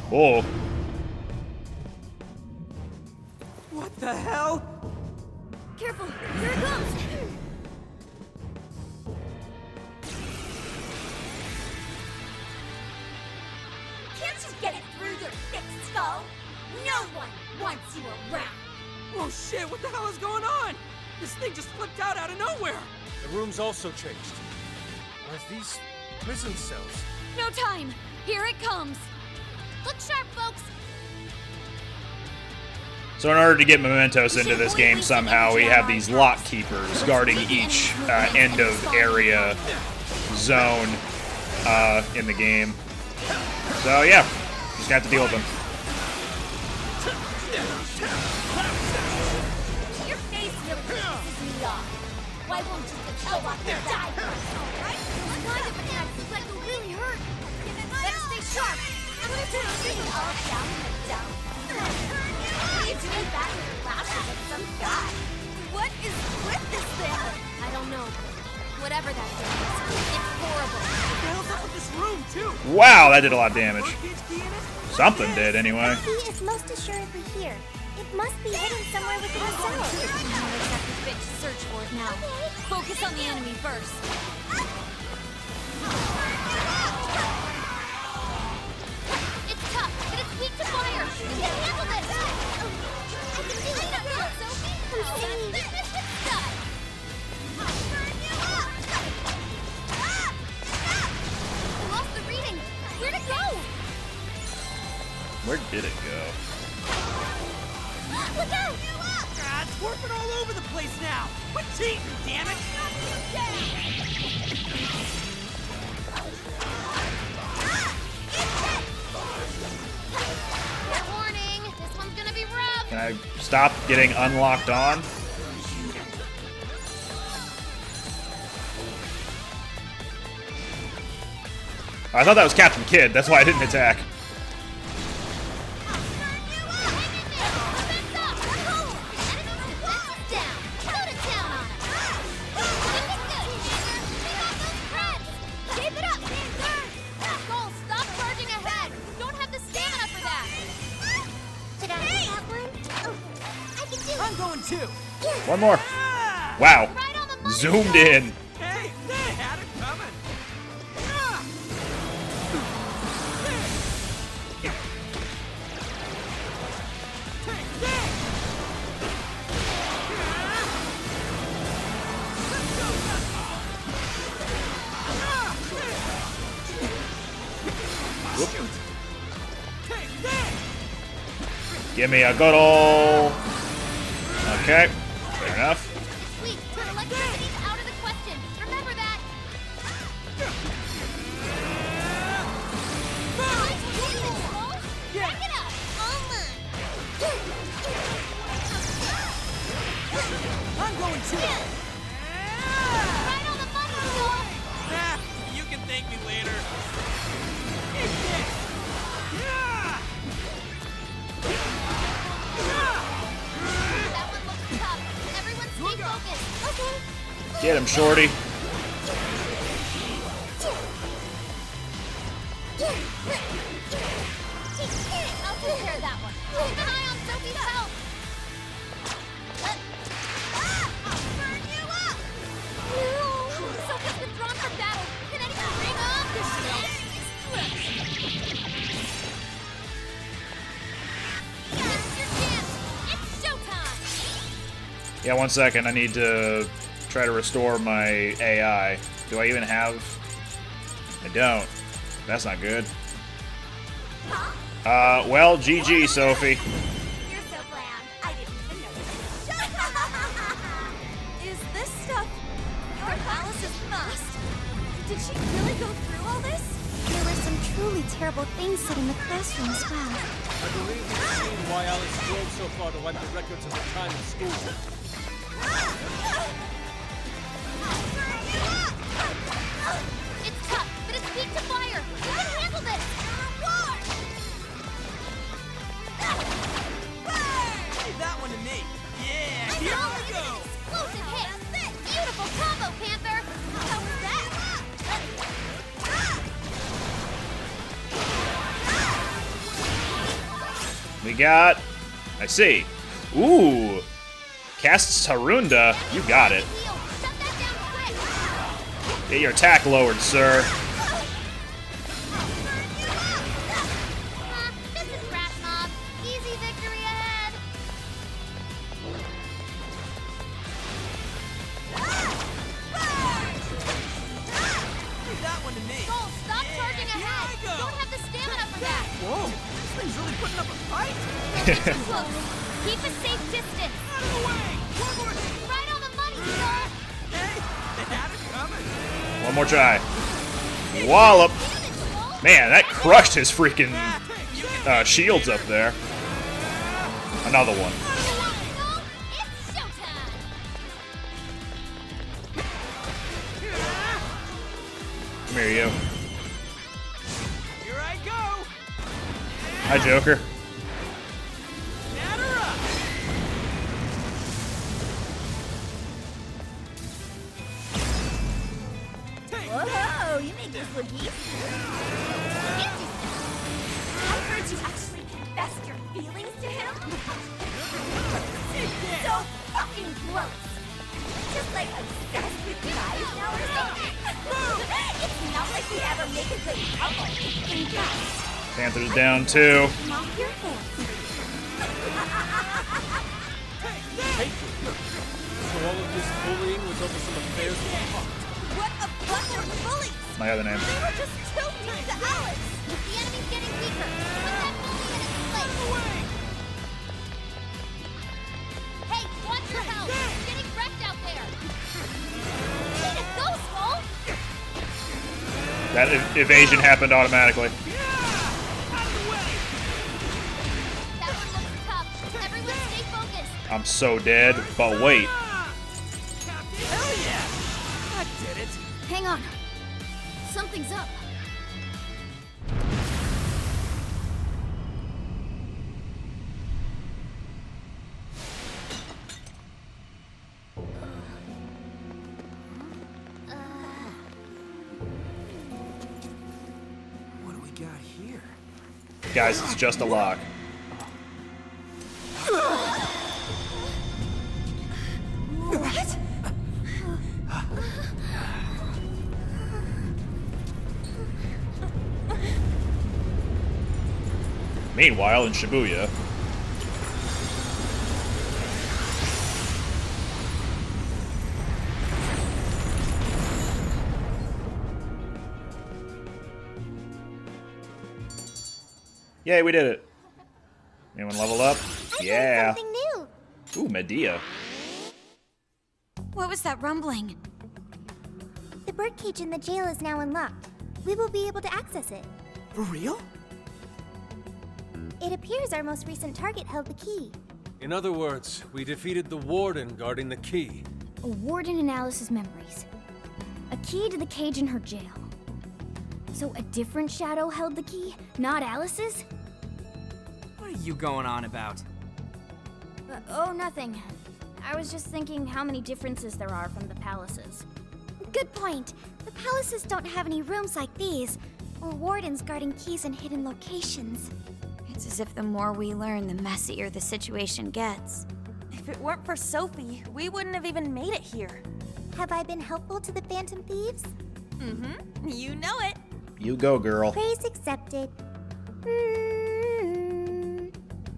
Oh. What the hell? Careful! Here it comes! Can't you get it through your thick skull? No one wants you around. Oh shit, what the hell is going on? This thing just flipped out of nowhere. The room's also changed. Are these prison cells? No time! Here it comes! Look sharp, folks! So in order to get Mementos into this game somehow, we have these lock keepers guarding each end of area zone in the game. So yeah, just got to deal with them. Your face really pisses me off. Why won't you just show off your diaper? Alright? This kind of attack looks like it'll really hurt. Better stay sharp. I'm gonna turn you all down in the dump. What are you doing back in your lashes with some guy? What is with this thing? I don't know. Whatever that thing is, it's horrible. What the hell's up with this room, too? Wow, that did a lot of damage. Something did, anyway. The key is most assuredly here. It must be hidden somewhere within the cell. I'm not exactly fit to search for it now. Focus on the enemy first. It's tough, but it's weak to fire. You can handle this. I can do it. Sophie. This stuff. I lost the reading. Where'd it go? Where did it go? Look out! Ah, it's warping all over the place now. Quit cheating, damn it! Warning, this one's gonna be rough. Can I stop getting unlocked on? I thought that was Captain Kidd, that's why I didn't attack. I'm going too. One more. Wow. Zoomed in. Hey, they had it coming. Give me a good ol'... Okay, fair enough. Sweet, but electricity's out of the question. Remember that. Back it up. I'm going too. Right on the money, Joel. Ah, you can thank me later. Eat this. That one looks tough. Everyone stay focused. Okay. Get him, Shorty. I'll take care of that one. Keep an eye on Sophie's health. I'll burn you up. No. Sophie's been drawn for battle. Can anyone bring up the This is your chance. It's showtime. Yeah, 1 second. I need to try to restore my AI. Do I even have... I don't. That's not good. Well, GG, Sophie. You're so bland. I didn't even notice. Is this stuff your Alice's past? Did she really go through all this? There were some truly terrible things said in the classroom as well. I believe you've seen why Alice drove so far to wipe the records of her time in school. It's tough, but it's weak to fire. You can handle this. Leave that one to me. Yeah, here we go. Explosive hit. Beautiful combo, Panther. How was that? We got... I see. Ooh. Casts Harunda. You got it. Get your attack lowered, sir. This is Rat Mob. Easy victory ahead. Leave that one to me. Skull, stop charging ahead. I go. Don't have the stamina for that. Whoa, this thing's really putting up a fight. Get too close. Keep a safe distance. Out of the way. One more. Right on the money, Skull. Hey, they had it coming. One more try. Wallop. Man, that crushed his freaking shields up there. Another one. It's showtime. Come here, you. Here I go. Hi, Joker. Batter up. Whoa, you make this look easy. I heard you actually confessed your feelings to him. So fucking gross. Just like obsessed with guys now or something. It's not like we ever make a good couple. In fact, Panther's down, too. mop your hands. Thank you. So all of this bullying was over some affairs with the heart. What a bunch of bullies! My other name. They were just too mean to Alex. The enemy's getting weaker. Put that bully in its place. Hey, watch your health. You're getting wrecked out there. Way to go, Skull. That evasion happened automatically. That one looks tough. Everyone stay focused. I'm so dead, but wait. Hell yeah. That did it. Hang on. Something's up. What do we got here? Guys, it's just a lock. What? Meanwhile, in Shibuya. Yay, we did it. Anyone level up? Yeah. Something new. Ooh, Medea. What was that rumbling? The birdcage in the jail is now unlocked. We will be able to access it. For real? It appears our most recent target held the key. In other words, we defeated the warden guarding the key. A warden in Alice's memories. A key to the cage in her jail. So a different shadow held the key, not Alice's? What are you going on about? Oh, nothing. I was just thinking how many differences there are from the palaces. Good point. The palaces don't have any rooms like these, or wardens guarding keys in hidden locations. It's as if the more we learn, the messier the situation gets. If it weren't for Sophie, we wouldn't have even made it here. Have I been helpful to the Phantom Thieves? Mm-hmm. You know it. You go, girl. Praise accepted.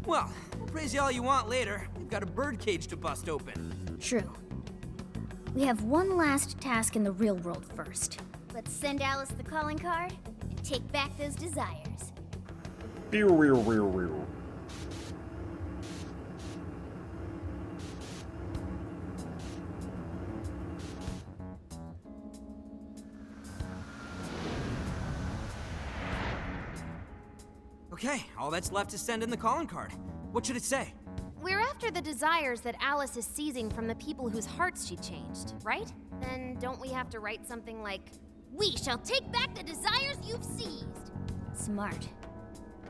Well, we'll praise you all you want later. We've got a birdcage to bust open. True. We have one last task in the real world first. Let's send Alice the calling card and take back those desires. Okay, all that's left is send in the calling card. What should it say? We're after the desires that Alice is seizing from the people whose hearts she changed, right? Then don't we have to write something like, "We shall take back the desires you've seized"? Smart.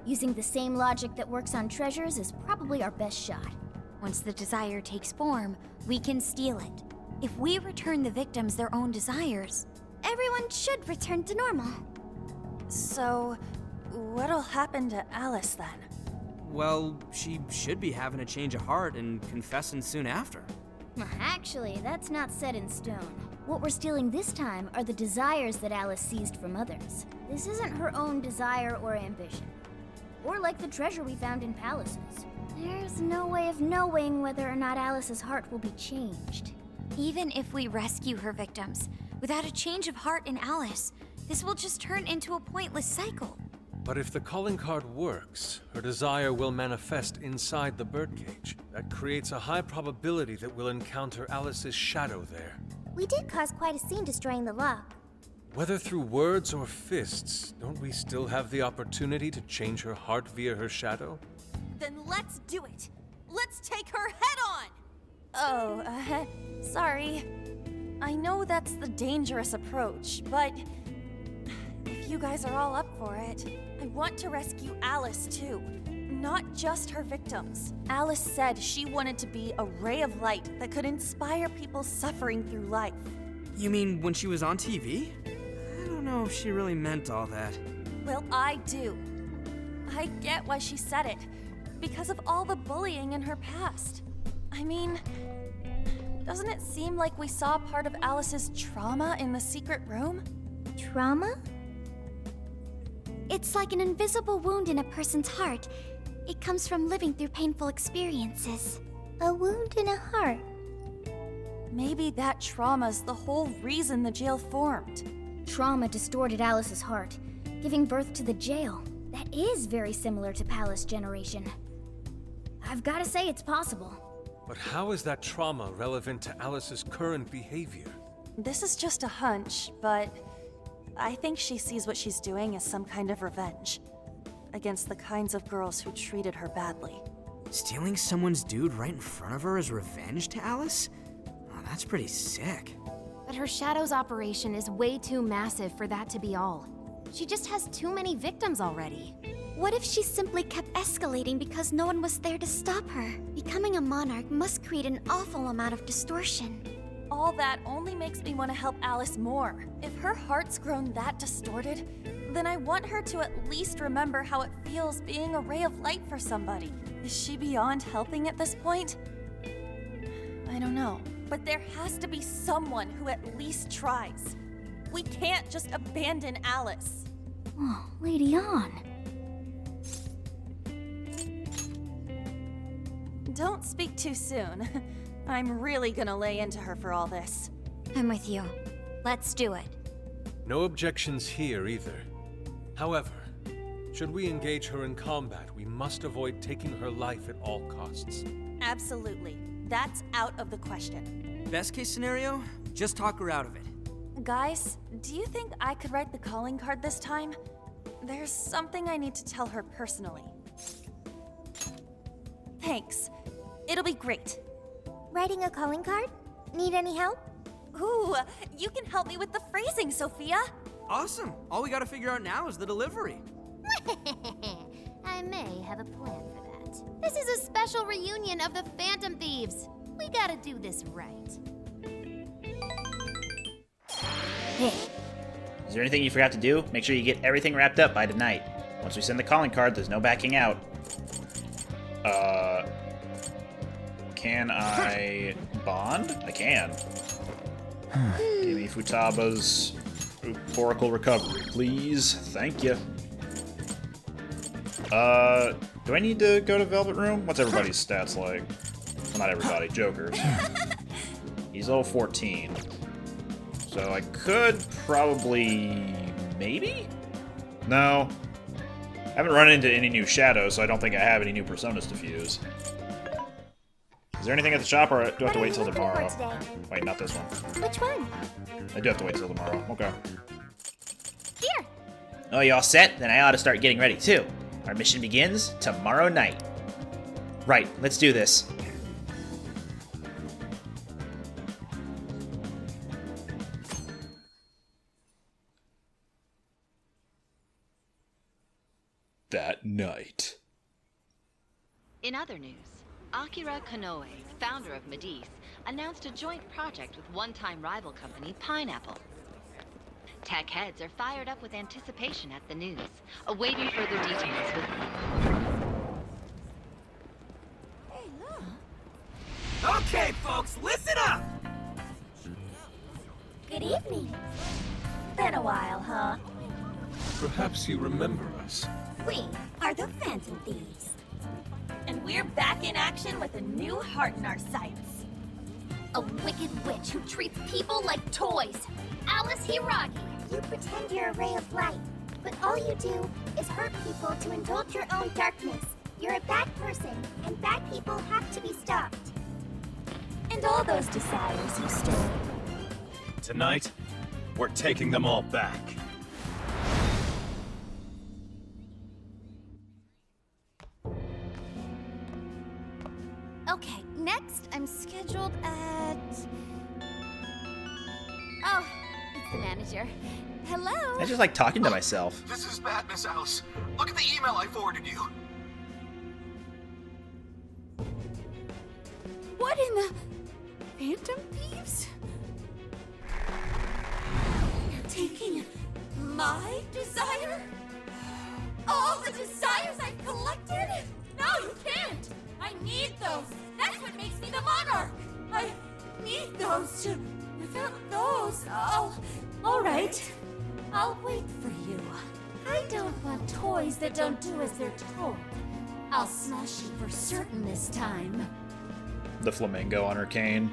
Using the same logic that works on treasures is probably our best shot. Once the desire takes form, we can steal it. If we return the victims their own desires, Everyone should return to normal. So, what'll happen to Alice then? Well, she should be having a change of heart and confessing soon after. Actually, that's not set in stone. What we're stealing this time are the desires that Alice seized from others. This isn't her own desire or ambition. Or like the treasure we found in palaces. There's no way of knowing whether or not Alice's heart will be changed. Even if we rescue her victims, without a change of heart in Alice, this will just turn into a pointless cycle. But if the calling card works, her desire will manifest inside the birdcage. That creates a high probability that we'll encounter Alice's shadow there. We did cause quite a scene destroying the lock. Whether through words or fists, don't we still have the opportunity to change her heart via her shadow? Then let's do it. Let's take her head on. Oh, sorry. I know that's the dangerous approach, but if you guys are all up for it, I want to rescue Alice too. Not just her victims. Alice said she wanted to be a ray of light that could inspire people suffering through life. You mean when she was on TV? I don't know if she really meant all that. Well, I do. I get why she said it. Because of all the bullying in her past. I mean, doesn't it seem like we saw part of Alice's trauma in the secret room? Trauma? It's like an invisible wound in a person's heart. It comes from living through painful experiences. A wound in a heart. Maybe that trauma's the whole reason the jail formed. Trauma distorted Alice's heart, giving birth to the jail. That is very similar to Palace Generation. I've gotta say it's possible. But how is that trauma relevant to Alice's current behavior? This is just a hunch, but I think she sees what she's doing as some kind of revenge against the kinds of girls who treated her badly. Stealing someone's dude right in front of her as revenge to Alice? Oh, that's pretty sick. But her Shadow's operation is way too massive for that to be all. She just has too many victims already. What if she simply kept escalating because no one was there to stop her? Becoming a monarch must create an awful amount of distortion. All that only makes me want to help Alice more. If her heart's grown that distorted, then I want her to at least remember how it feels being a ray of light for somebody. Is she beyond helping at this point? I don't know. But there has to be someone who at least tries. We can't just abandon Alice. Oh, Lady On. Don't speak too soon. I'm really gonna lay into her for all this. I'm with you. Let's do it. No objections here either. However, should we engage her in combat, we must avoid taking her life at all costs. Absolutely. That's out of the question. Best case scenario, just talk her out of it. Guys, do you think I could write the calling card this time? There's something I need to tell her personally. Thanks. It'll be great. Writing a calling card? Need any help? Ooh, you can help me with the phrasing, Sophia. Awesome. All we gotta figure out now is the delivery. I may have a plan for that. This is a special reunion of the Phantom Thieves. We gotta do this right. Hey. Is there anything you forgot to do? Make sure you get everything wrapped up by tonight. Once we send the calling card, there's no backing out. Can I bond? I can. Give me Futaba's Oracle Recovery, please. Thank you. Do I need to go to Velvet Room? What's everybody's stats like? Well, not everybody, Joker's. He's level 14. So I could probably... maybe? No. I haven't run into any new shadows, so I don't think I have any new personas to fuse. Is there anything at the shop, or do I have to wait till tomorrow? Wait, not this one. Which one? I do have to wait till tomorrow. Okay. Here. Oh, you all set? Then I ought to start getting ready, too. Our mission begins tomorrow night. Right, let's do this. That night. In other news, Akira Konoe, founder of Medice, announced a joint project with one-time rival company Pineapple. Tech heads are fired up with anticipation at the news, awaiting further details with... Perhaps you remember us. We are the Phantom Thieves. And we're back in action with a new heart in our sights. A wicked witch who treats people like toys. Alice Hiragi. You pretend you're a ray of light, but all you do is hurt people to indulge your own darkness. You're a bad person, and bad people have to be stopped. And all those desires you stole. Tonight, we're taking them all back. Okay, next I'm scheduled at... Oh, it's the manager. Hello? I just like talking to myself. This is bad, Miss Alice. Look at the email I forwarded you. What in the... Phantom Thieves? You're taking my desire? All the desires I've collected? No, you can't! I need those! That's what makes me the monarch! I need those to... Without those, all right. I'll wait for you. I don't want toys that don't do as they're told. I'll smash you for certain this time. The flamingo on her cane.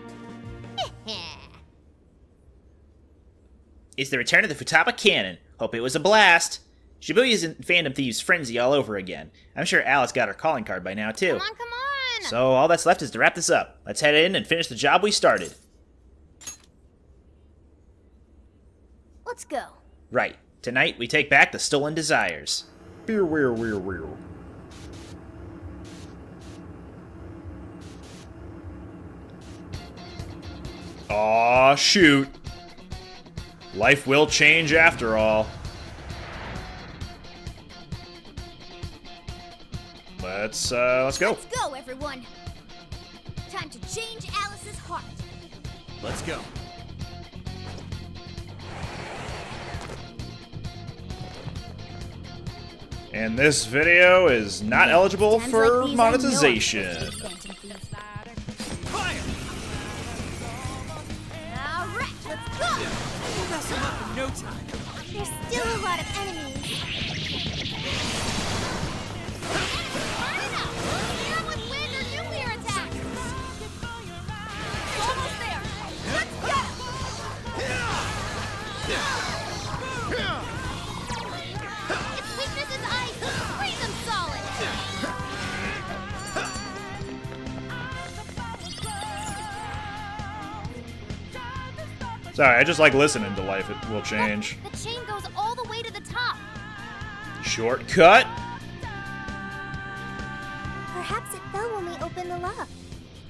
It's the return of the Futaba cannon. Hope it was a blast. Shibuya's in Phantom Thieves frenzy all over again. I'm sure Alice got her calling card by now, too. Come on! So all that's left is to wrap this up. Let's head in and finish the job we started. Let's go. Right. Tonight, we take back the stolen desires. Beer, weir, weir, weir. Aw, shoot. Life will change after all. Let's go. Let's go, everyone. Time to change Alice's heart. Let's go. And this video is not eligible Times for like these, I know I'm monetization. supposed to be Phantom Thieves. All right, let's go! We'll mess him up in no time. There's still a lot of enemies. Line it up! Here with wind or nuclear attack! Almost there! Let's go! Its weakness is ice! Freeze them solid! Sorry, I just like listening to Life It Will Change. The chain goes all the way to the top. Shortcut? Perhaps it fell when we opened the lock.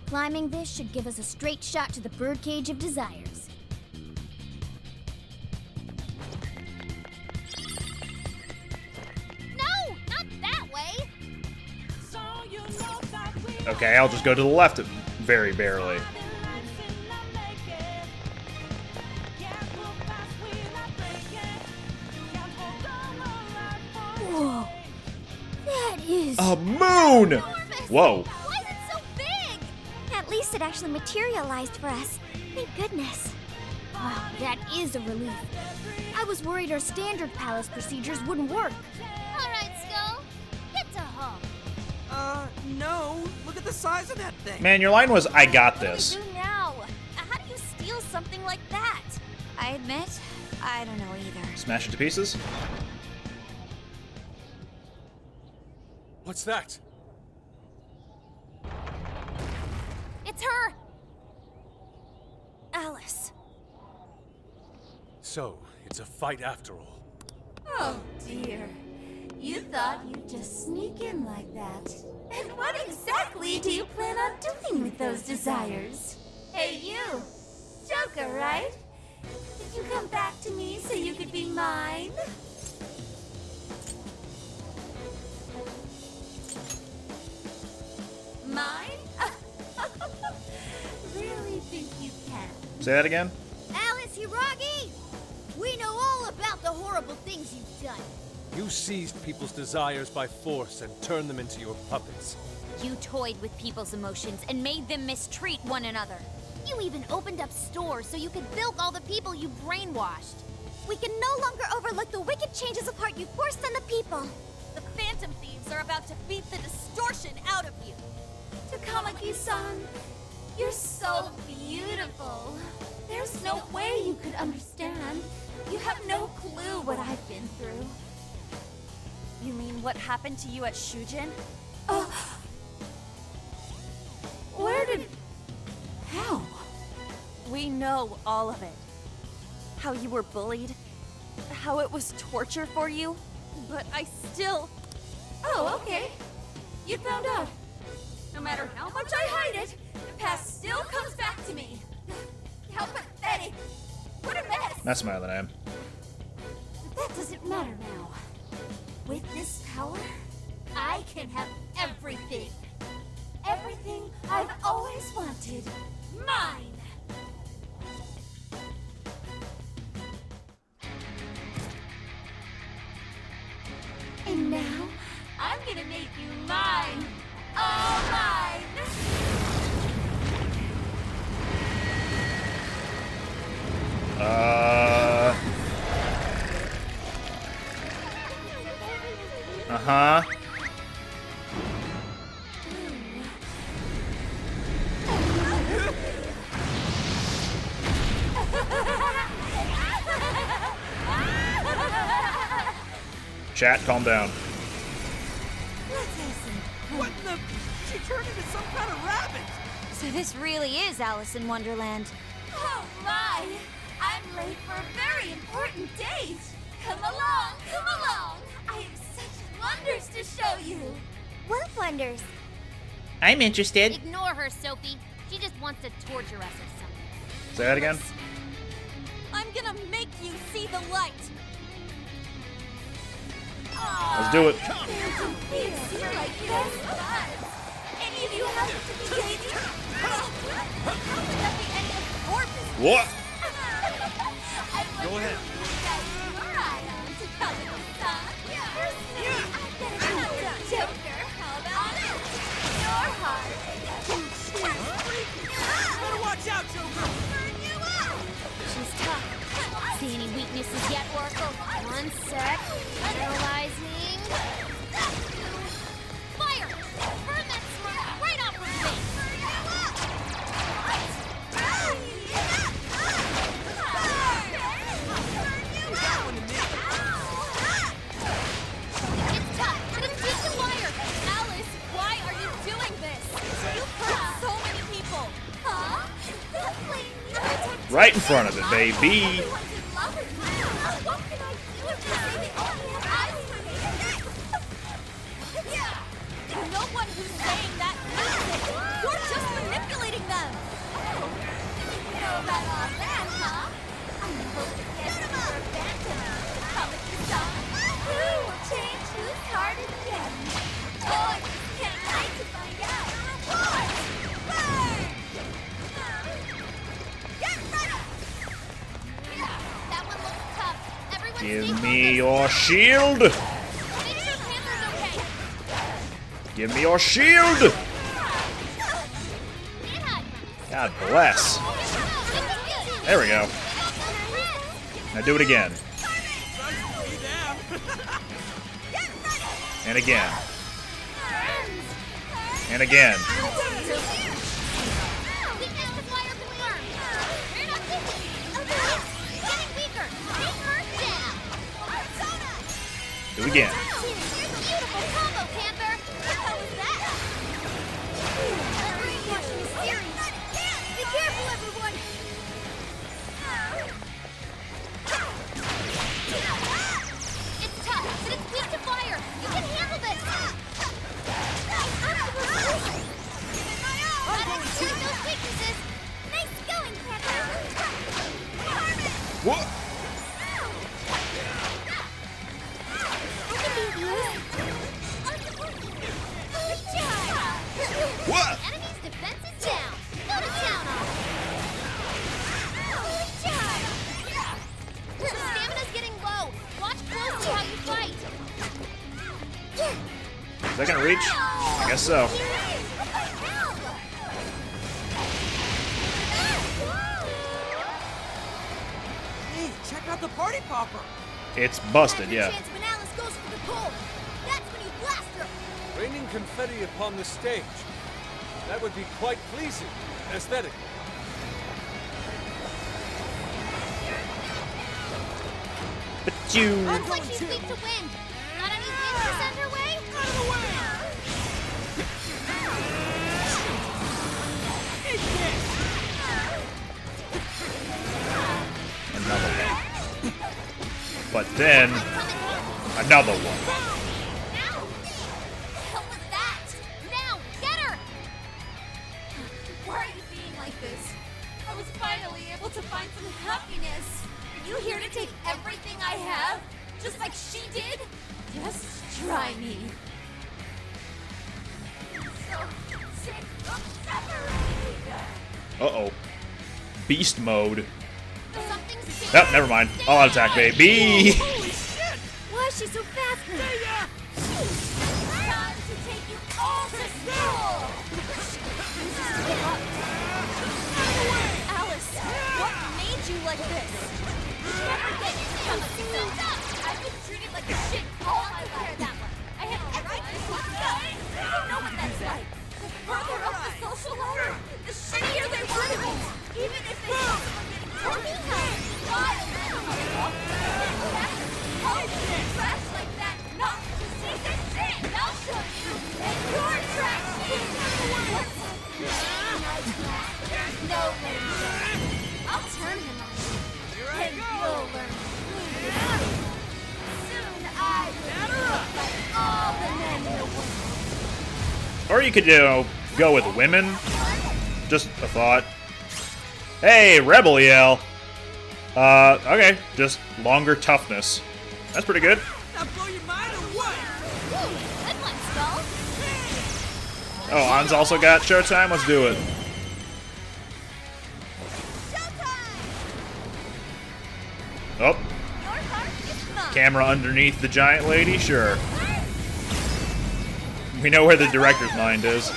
Climbing this should give us a straight shot to the birdcage of desires. No, not that way. Okay, I'll just go to the left very barely. Whoa. That is... A moon! Whoa. Why is it so big? At least it actually materialized for us. Thank goodness. Wow, that is a relief. I was worried our standard palace procedures wouldn't work. All right, Skull. Get to home. No. Look at the size of that thing. Man, your line was, I got this. What do we do now? How do you steal something like that? I admit, I don't know either. Smash it to pieces? What's that? It's her! Alice. So, it's a fight after all. Oh dear. You thought you'd just sneak in like that. And what exactly do you plan on doing with those desires? Hey you! Joker, right? Did you come back to me so you could be mine? Mine? Really think you can? Say that again? Alice Hiragi! We know all about the horrible things you've done. You seized people's desires by force and turned them into your puppets. You toyed with people's emotions and made them mistreat one another. You even opened up stores so you could bilk all the people you brainwashed. We can no longer overlook the wicked changes of heart you forced on the people. The Phantom Thieves are about to beat the distortion out of you. Takamaki-san, you're so beautiful. There's no way you could understand. You have no clue what I've been through. You mean what happened to you at Shujin? Where did... How? We know all of it. How you were bullied, how it was torture for you, but I still... Oh, okay. You found out. No matter how much I hide it, the past still comes back to me. How pathetic. What a mess. Not smarter than I am. But that doesn't matter now. With this power, I can have everything. Everything I've always wanted. Mine! And now, I'm gonna make you mine. All mine! Uh-huh. Chat, calm down. What the? She turned into some kind of rabbit! So this really is Alice in Wonderland. Oh my! I'm late for a very important date! Come along, come along! I have such wonders to show you! What wonders? I'm interested. Ignore her, Sophie. She just wants to torture us or something. Say that again. I'm gonna make you see the light. Let's do it. You're like best buds. Any of you happen to be dating? How would that be any of your business? What? Go ahead. Joker, how about it? Your heart. Better watch out, Joker! Burn you up. She's tough. See any weaknesses yet, Oracle? One sec. Analyzing. Fire! Burn that smoke right off her face! It's tough, but it's just a wire. Alice, why are you doing this? You hurt so many people. Huh? Right in front of it, baby. What can I do if they only have eyes for me? No one who's saying that means it. You're just manipulating them. You know about all that, huh? I hope to get your phantom. Comic-Con. Who will change whose heart is again? Oh, I just can't wait to find out. Burn! Get ready! That one looks tough. Everyone stay Give focused. me your shield. Make sure Panther's okay. Give me your shield. God bless. There we go. Now do it again. And again. And again. Do it again. Beautiful combo, Panther. How was that? Brainwashing is serious. Be careful, everyone. It's tough, but it's weak to fire. You can handle this. Gotta exploit those weaknesses. Nice going, Panther. What? What? Enemy's defense is down. Go to town on it. Stamina's getting low. Watch closely how you fight. Is that gonna reach? I guess so. Hey, check Got the party popper. It's busted, yeah. Chance when Alice goes for the pole. That's when you blast her. Raining confetti upon the stage. That would be quite pleasing, aesthetically. But you... Looks like she's weak to wind. Got any wind to send her way? Out of the way! Another one. But then... another one. What was that? Now, get her! Why are you being like this? I was finally able to find some happiness. Are you here to take everything I have? Just like she did? Just try me. So sick of separating. Uh-oh. Beast mode. Oh, never mind. I'll attack, baby. Holy shit! Why is she so fast now? Time to take you all to school! Alice, what made you like this? Never get yourself up! I've been treated like shit all my life. I had a right to fuck up. I don't know what that's like. The further up the social ladder, the shittier they want to be. Even if they know someone getting tortured. Trash like that, not to see this shit. I'll show you. And you're trash. No, I'll turn him on you. And you'll learn. Soon I will look like all the men in the world. Or you could, go with women. Just a thought. Hey, Rebel Yell. Okay, just longer toughness. That's pretty good. That blow your mind or what? Good one, Skull. Oh, An's also got showtime. Let's do it. Oh. Camera underneath the giant lady? Sure. We know where the director's mind is.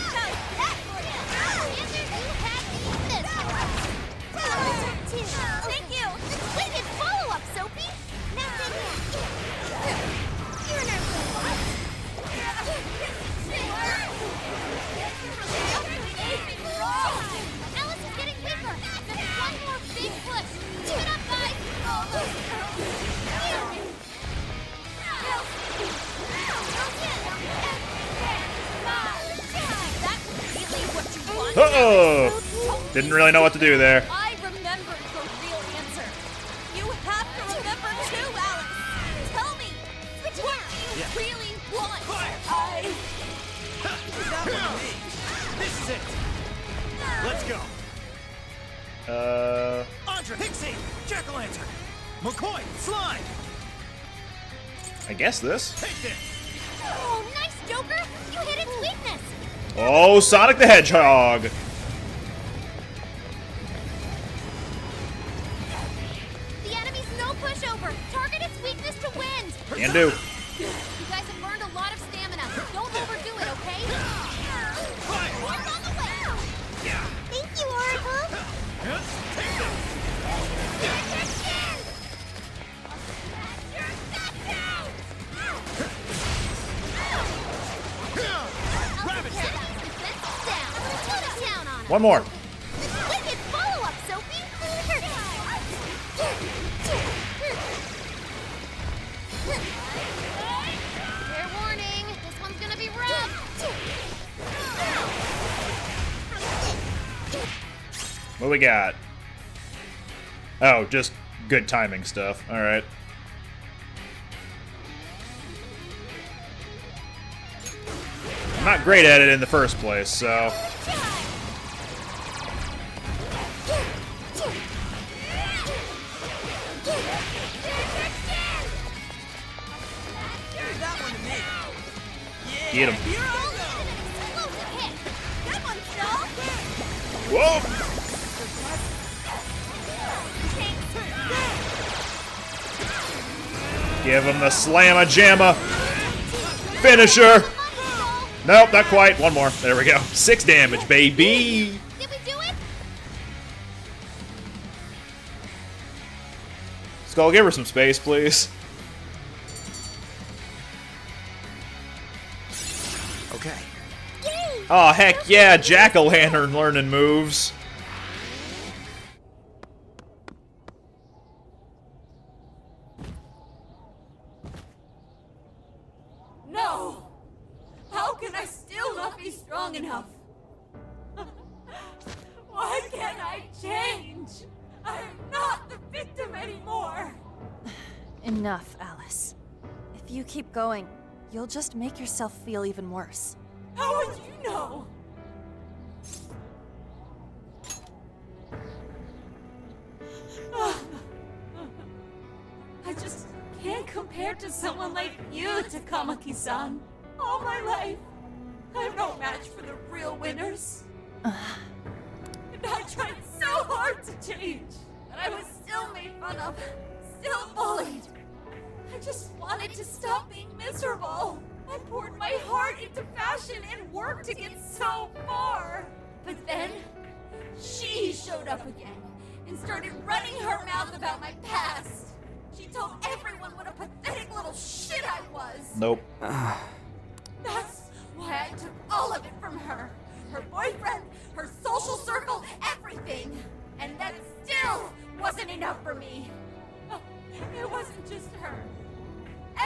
Uh-oh! Didn't really know what to do there. I remembered the real answer. You have to remember too, Alice. Tell me, what do you really want? That one me. This is it. Let's go. Andra, Pixie, Jack-o'-lantern, McCoy, Slime. I guess this. Take this. Oh, nice, Joker. You hit its weakness. Oh, Sonic the Hedgehog. The enemy's no pushover. Target its weakness to wind. Can do. You guys have burned a lot of stamina. Don't overdo it, okay? Fire! On the way! Thank you, Oracle. Take this. One more. Wicked follow-up, Sophie. Fair warning. This one's gonna be rough. What we got? Oh, just good timing stuff. All right. I'm not great at it in the first place, so... Get him. Whoa! Give him the slamma-jamma. Finisher. Nope, not quite. One more. There we go. 6 damage, baby. Did we do it? Skull, give her some space, please. Okay. Oh, heck yeah, Jack-o'-lantern learning moves. No! How can I still not be strong enough? Why can't I change? I am not the victim anymore! Enough, Alice. If you keep going, you'll just make yourself feel even worse. How would you know? I just can't compare to someone like you, Takamaki-san. All my life, I'm no match for the real winners. And I tried so hard to change, but I was still made fun of, still bullied. I just wanted to stop being miserable. I poured my heart into fashion and worked to get so far. But then, she showed up again and started running her mouth about my past. She told everyone what a pathetic little shit I was. Nope. That's why I took all of it from her. Her boyfriend, her social circle, everything. And that still wasn't enough for me. It wasn't just her.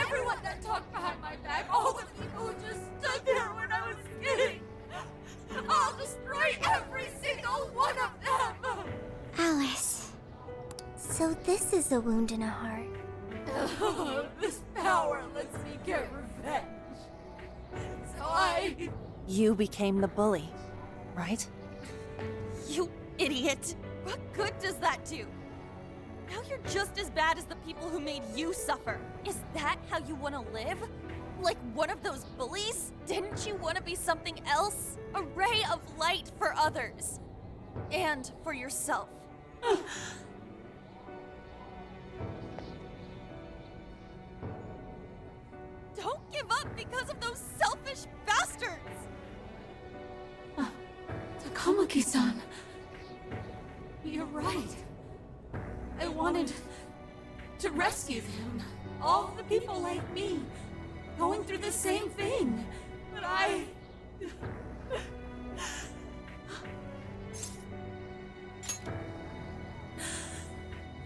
Everyone that talked behind my back, all the people who just stood there when I was kidding. I'll destroy every single one of them. Alice. So this is a wound in a heart. Oh, this power lets me get revenge. So You became the bully, right? You idiot! What good does that do? Now you're just as bad as the people who made you suffer. Is that how you want to live? Like one of those bullies? Didn't you want to be something else? A ray of light for others. And for yourself. Don't give up because of those selfish bastards! Takamaki-san. You're right. I wanted to rescue them. All the people like me, going through the same thing. But I...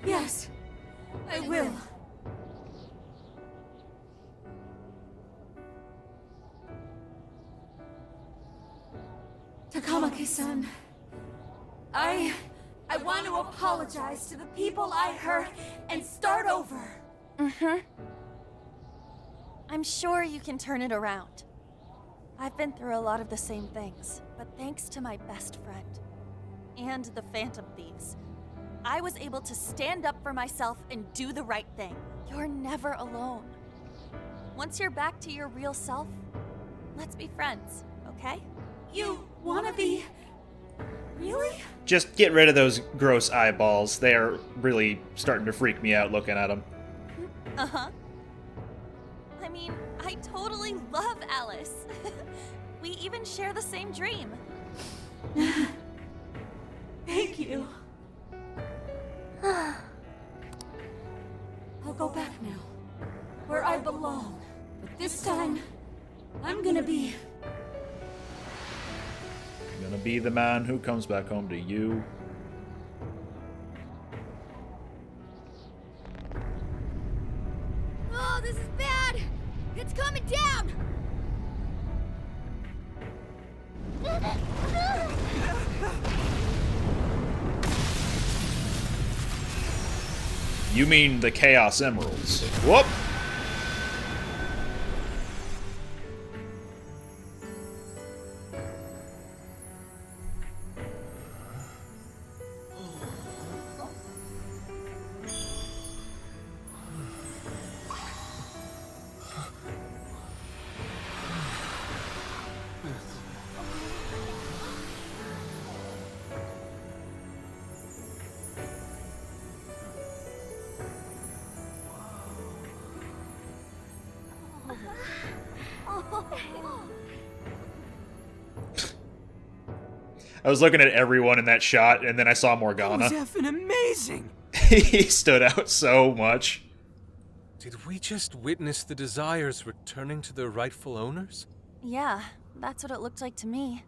Yes, I will. Takamaki-san, I want to apologize to the people I hurt and start over. I'm sure you can turn it around. I've been through a lot of the same things, but thanks to my best friend and the Phantom Thieves, I was able to stand up for myself and do the right thing. You're never alone. Once you're back to your real self, let's be friends, okay? You wanna be... Really? Just get rid of those gross eyeballs. They are really starting to freak me out looking at them. Uh-huh. I mean, I totally love Alice. We even share the same dream. Thank you. I'll go back now, where I belong. But this time, I'm gonna be... Gonna be the man who comes back home to you. Oh, this is bad! It's coming down! You mean the Chaos Emeralds. Whoop! I was looking at everyone in that shot, and then I saw Morgana. That was effing amazing! He stood out so much. Did we just witness the Desires returning to their rightful owners? Yeah, that's what it looked like to me.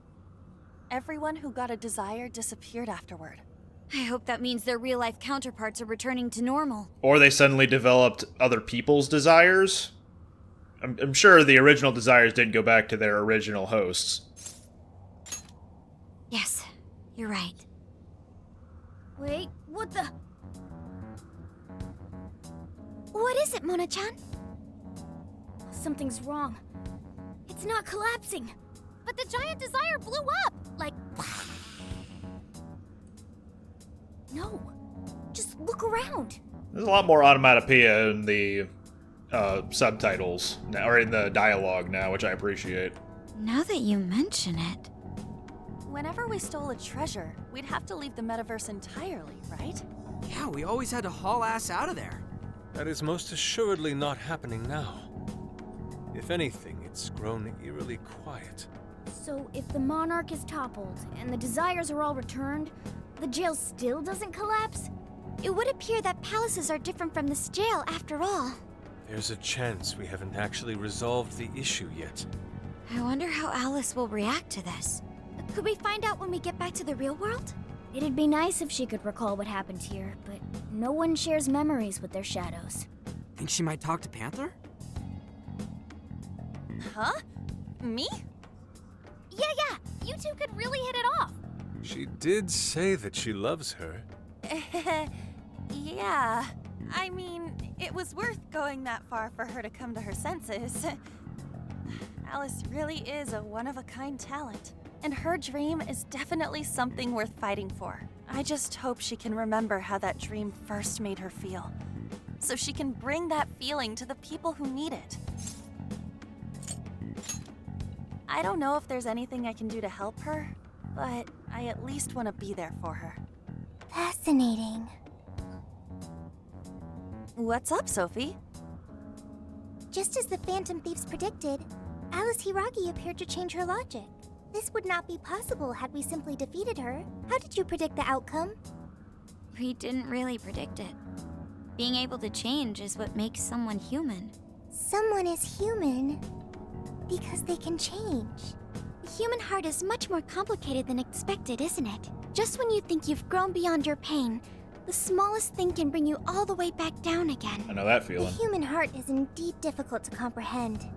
Everyone who got a desire disappeared afterward. I hope that means their real-life counterparts are returning to normal. Or they suddenly developed other people's desires. I'm sure the original Desires didn't go back to their original hosts. Yes, you're right. Wait, what the? What is it, Mona-chan? Something's wrong. It's not collapsing. But the giant desire blew up! Like... No. Just look around. There's a lot more onomatopoeia in the subtitles, now, or in the dialogue now, which I appreciate. Now that you mention it... Whenever we stole a treasure, we'd have to leave the metaverse entirely, right? Yeah, we always had to haul ass out of there. That is most assuredly not happening now. If anything, it's grown eerily quiet. So if the Monarch is toppled and the Desires are all returned, the jail still doesn't collapse? It would appear that palaces are different from this jail after all. There's a chance we haven't actually resolved the issue yet. I wonder how Alice will react to this. Could we find out when we get back to the real world? It'd be nice if she could recall what happened here, but no one shares memories with their shadows. Think she might talk to Panther? Huh? Me? Yeah, you two could really hit it off. She did say that she loves her. Yeah. I mean, it was worth going that far for her to come to her senses. Alice really is a one-of-a-kind talent. And her dream is definitely something worth fighting for. I just hope she can remember how that dream first made her feel, so she can bring that feeling to the people who need it. I don't know if there's anything I can do to help her, but I at least want to be there for her. Fascinating. What's up, Sophie? Just as the Phantom Thieves predicted, Alice Hiragi appeared to change her logic. This would not be possible had we simply defeated her. How did you predict the outcome? We didn't really predict it. Being able to change is what makes someone human. Someone is human because they can change. The human heart is much more complicated than expected, isn't it? Just when you think you've grown beyond your pain, the smallest thing can bring you all the way back down again. I know that The feeling. human heart is indeed difficult to comprehend.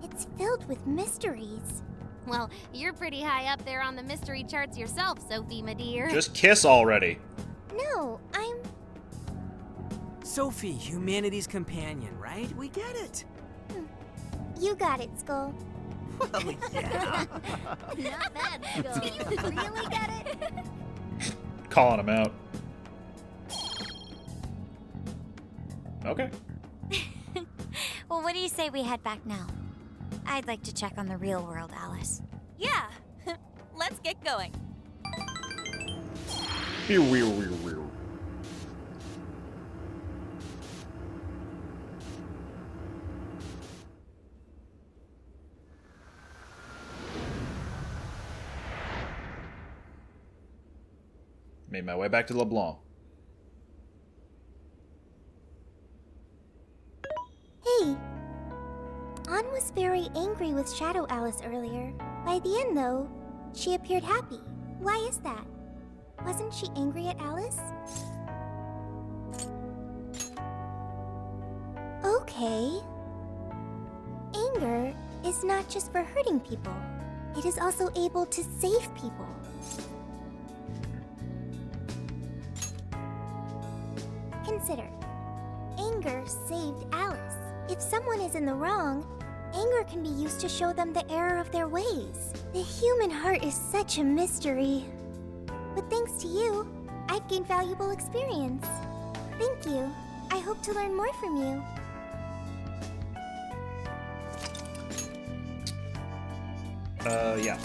It's filled with mysteries. Well, you're pretty high up there on the mystery charts yourself, Sophie, my dear. Just kiss already. No, I'm... Sophie, humanity's companion, right? We get it. You got it, Skull. Well, yeah. Not bad, Skull. Do you really get it? Calling him out. Okay. Well, what do you say we head back now? I'd like to check on the real world, Alice. Yeah. Let's get going. Made my way back to LeBlanc. Hey. Ann was very angry with Shadow Alice earlier. By the end, though, she appeared happy. Why is that? Wasn't she angry at Alice? Okay. Anger is not just for hurting people. It is also able to save people. Consider. Anger saved Alice. If someone is in the wrong, anger can be used to show them the error of their ways. The human heart is such a mystery. But thanks to you, I've gained valuable experience. Thank you. I hope to learn more from you. Yeah.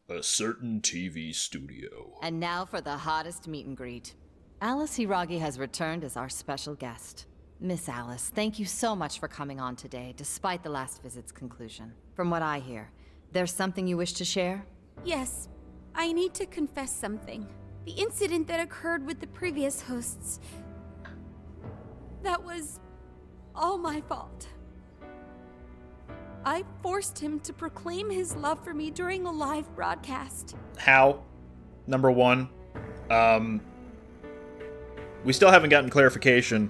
A certain TV studio. And now for the hottest meet and greet. Alice Hiragi has returned as our special guest. Miss Alice, thank you so much for coming on today, despite the last visit's conclusion. From what I hear, there's something you wish to share? Yes, I need to confess something. The incident that occurred with the previous hosts. That was all my fault. I forced him to proclaim his love for me during a live broadcast. How? Number one, we still haven't gotten clarification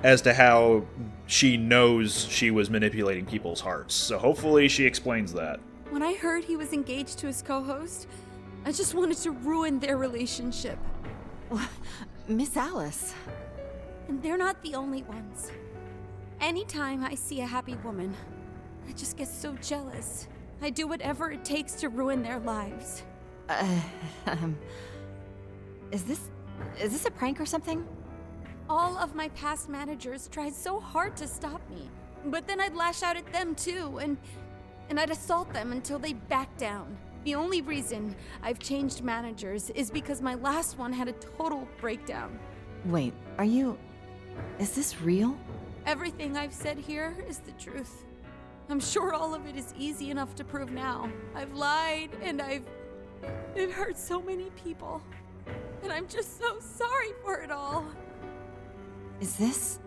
as to how she knows she was manipulating people's hearts. So hopefully she explains that. When I heard he was engaged to his co-host, I just wanted to ruin their relationship. Miss Alice. And they're not the only ones. Anytime I see a happy woman, I just get so jealous. I do whatever it takes to ruin their lives. Is this a prank or something? All of my past managers tried so hard to stop me, but then I'd lash out at them too, and I'd assault them until they backed down. The only reason I've changed managers is because my last one had a total breakdown. Wait, is this real? Everything I've said here is the truth. I'm sure all of it is easy enough to prove now. I've lied, and it hurt so many people. And I'm just so sorry for it all. Is this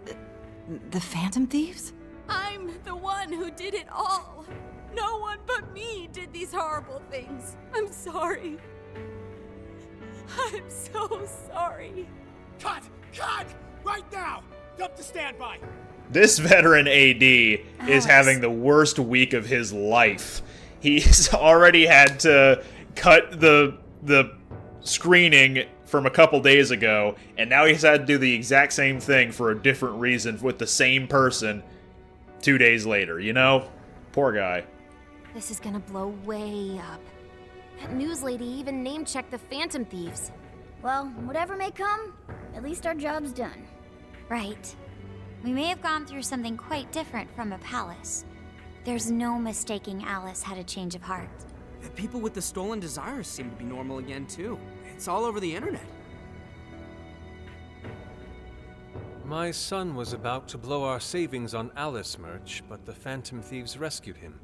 the Phantom Thieves? I'm the one who did it all. No one but me did these horrible things. I'm sorry. I'm so sorry. Cut! Cut! Right now! Dump to standby! This veteran AD is having the worst week of his life. He's already had to cut the screening from a couple days ago, and now he's had to do the exact same thing for a different reason with the same person 2 days later, you know? Poor guy. This is gonna blow way up. That news lady even name-checked the Phantom Thieves. Well, whatever may come, at least our job's done. Right. We may have gone through something quite different from a palace. There's no mistaking Alice had a change of heart. The people with the stolen desires seem to be normal again, too. It's all over the internet. My son was about to blow our savings on Alice merch, but the Phantom Thieves rescued him.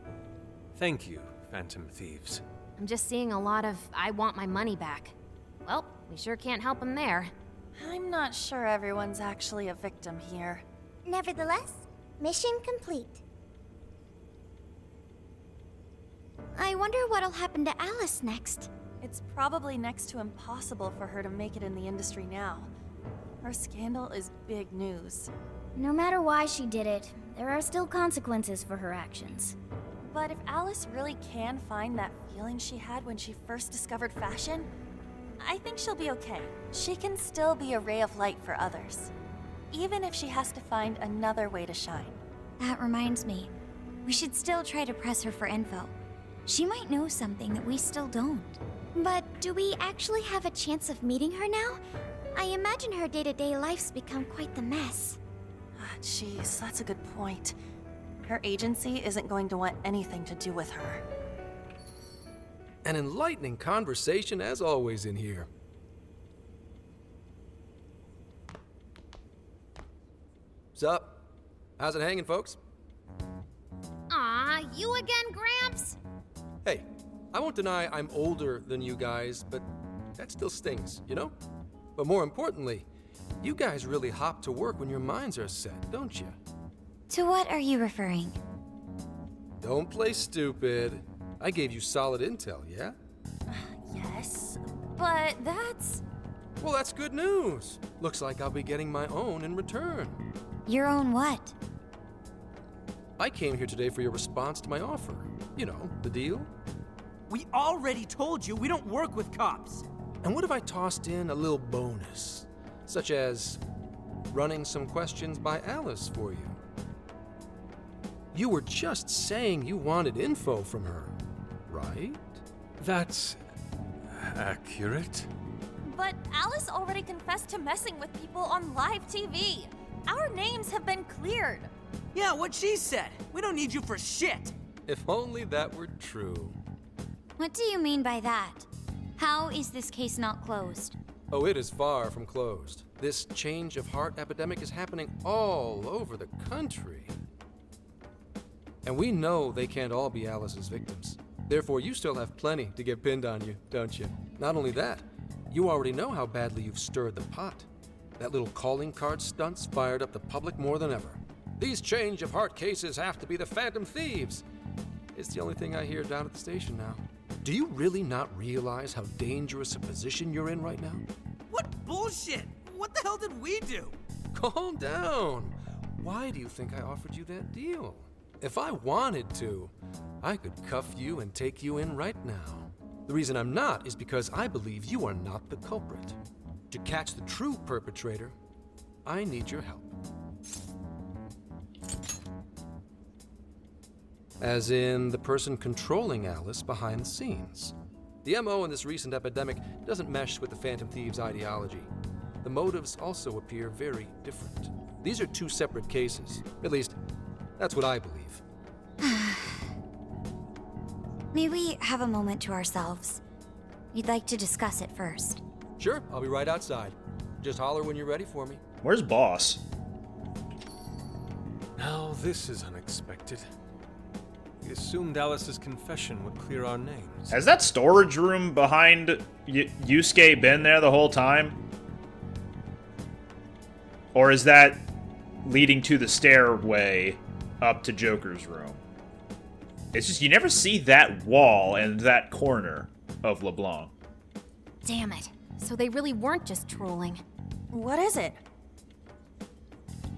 Thank you, Phantom Thieves. I'm just seeing a lot of I want my money back. Well, we sure can't help him there. I'm not sure everyone's actually a victim here. Nevertheless, mission complete. I wonder what'll happen to Alice next. It's probably next to impossible for her to make it in the industry now. Her scandal is big news. No matter why she did it, there are still consequences for her actions. But if Alice really can find that feeling she had when she first discovered fashion, I think she'll be okay. She can still be a ray of light for others, even if she has to find another way to shine. That reminds me, we should still try to press her for info. She might know something that we still don't. But do we actually have a chance of meeting her now? I imagine her day-to-day life's become quite the mess. Jeez, that's a good point. Her agency isn't going to want anything to do with her. An enlightening conversation as always in here. Sup? How's it hanging, folks? Aw, you again, Gramps? Hey, I won't deny I'm older than you guys, but that still stings, you know? But more importantly, you guys really hop to work when your minds are set, don't you? To what are you referring? Don't play stupid. I gave you solid intel, yeah? Yes, but that's... Well, that's good news. Looks like I'll be getting my own in return. Your own what? I came here today for your response to my offer. You know, the deal. We already told you we don't work with cops. And what if I tossed in a little bonus? Such as running some questions by Alice for you. You were just saying you wanted info from her, right? That's accurate. But Alice already confessed to messing with people on live TV. Our names have been cleared. Yeah, what she said. We don't need you for shit. If only that were true. What do you mean by that? How is this case not closed? Oh, it is far from closed. This change of heart epidemic is happening all over the country. And we know they can't all be Alice's victims. Therefore, you still have plenty to get pinned on you, don't you? Not only that, you already know how badly you've stirred the pot. That little calling card stunt's fired up the public more than ever. These change of heart cases have to be the Phantom Thieves. It's the only thing I hear down at the station now. Do you really not realize how dangerous a position you're in right now? What bullshit? What the hell did we do? Calm down. Why do you think I offered you that deal? If I wanted to, I could cuff you and take you in right now. The reason I'm not is because I believe you are not the culprit. To catch the true perpetrator, I need your help. As in the person controlling Alice behind the scenes. The MO in this recent epidemic doesn't mesh with the Phantom Thieves' ideology. The motives also appear very different. These are two separate cases. At least, that's what I believe. May we have a moment to ourselves? We'd like to discuss it first. Sure, I'll be right outside. Just holler when you're ready for me. Where's Boss? Now this is unexpected. We assumed Alice's confession would clear our names. Has that storage room behind Yusuke been there the whole time? Or is that leading to the stairway up to Joker's room? It's just, you never see that wall and that corner of LeBlanc. Damn it. So they really weren't just trolling. What is it?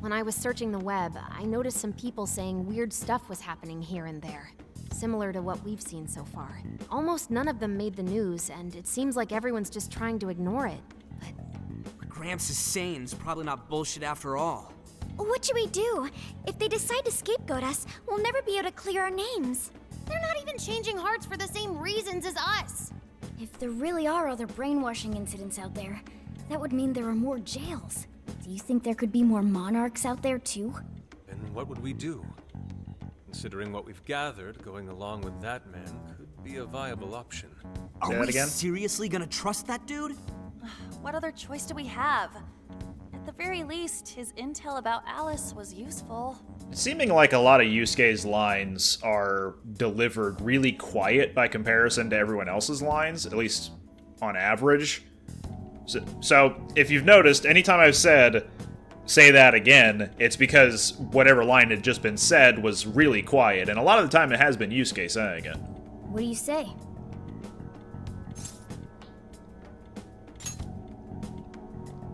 When I was searching the web, I noticed some people saying weird stuff was happening here and there, similar to what we've seen so far. Almost none of them made the news, and it seems like everyone's just trying to ignore it. What Gramps is saying is probably not bullshit after all. What should we do? If they decide to scapegoat us, we'll never be able to clear our names. They're not even changing hearts for the same reasons as us. If there really are other brainwashing incidents out there, that would mean there are more jails. Do you think there could be more monarchs out there too? Then what would we do? Considering what we've gathered, going along with that man could be a viable option. Are we seriously gonna trust that dude? What other choice do we have? At the very least, his intel about Alice was useful. It's seeming like a lot of Yusuke's lines are delivered really quiet by comparison to everyone else's lines, at least on average. So if you've noticed, anytime I've said, say that again, it's because whatever line had just been said was really quiet, and a lot of the time it has been Yusuke saying it. What do you say?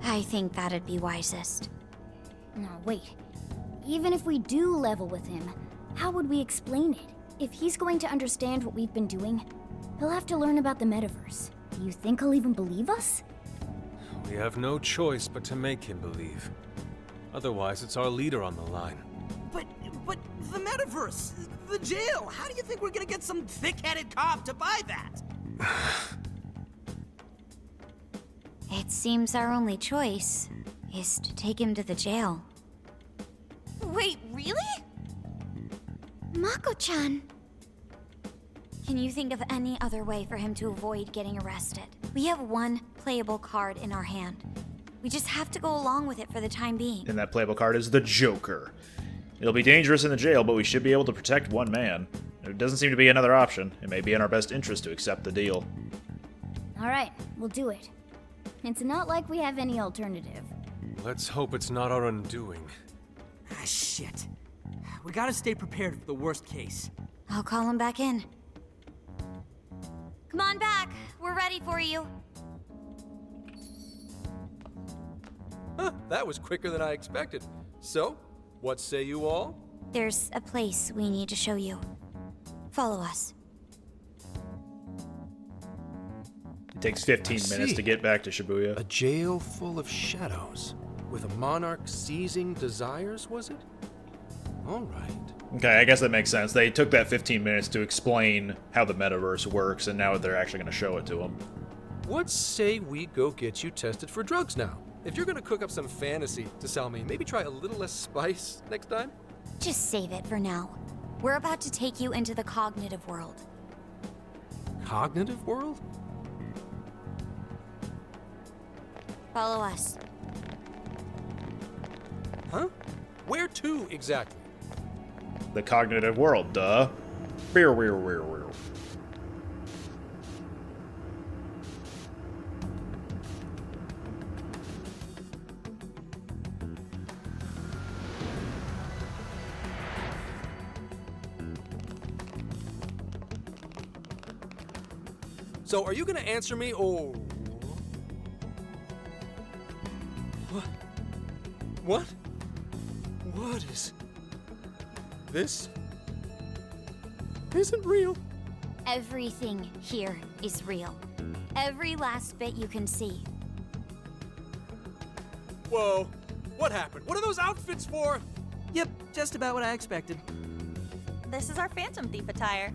I think that'd be wisest. No, wait. Even if we do level with him, how would we explain it? If he's going to understand what we've been doing, he'll have to learn about the metaverse. Do you think he'll even believe us? We have no choice but to make him believe. Otherwise, it's our leader on the line. But the metaverse, the jail, how do you think we're gonna get some thick-headed cop to buy that? It seems our only choice is to take him to the jail. Wait, really? Mako-chan! Can you think of any other way for him to avoid getting arrested? We have one playable card in our hand. We just have to go along with it for the time being. And that playable card is the Joker. It'll be dangerous in the jail, but we should be able to protect one man. There doesn't seem to be another option. It may be in our best interest to accept the deal. Alright, we'll do it. It's not like we have any alternative. Let's hope it's not our undoing. Ah, shit. We gotta stay prepared for the worst case. I'll call him back in. Come on back. We're ready for you. Huh, that was quicker than I expected. So, what say you all? There's a place we need to show you. Follow us. It takes 15 minutes to get back to Shibuya. A jail full of shadows. With a monarch seizing desires, was it? All right. Okay, I guess that makes sense. They took that 15 minutes to explain how the metaverse works, and now they're actually going to show it to them. What say we go get you tested for drugs now? If you're going to cook up some fantasy to sell me, maybe try a little less spice next time? Just save it for now. We're about to take you into the cognitive world. Cognitive world? Follow us. Huh? Where to, exactly? The cognitive world, duh. Beer, weir, weir, weir. So, are you gonna answer me, or... What? What is... This isn't real. Everything here is real. Every last bit you can see. Whoa. What happened? What are those outfits for? Yep, just about what I expected. This is our Phantom Thief attire.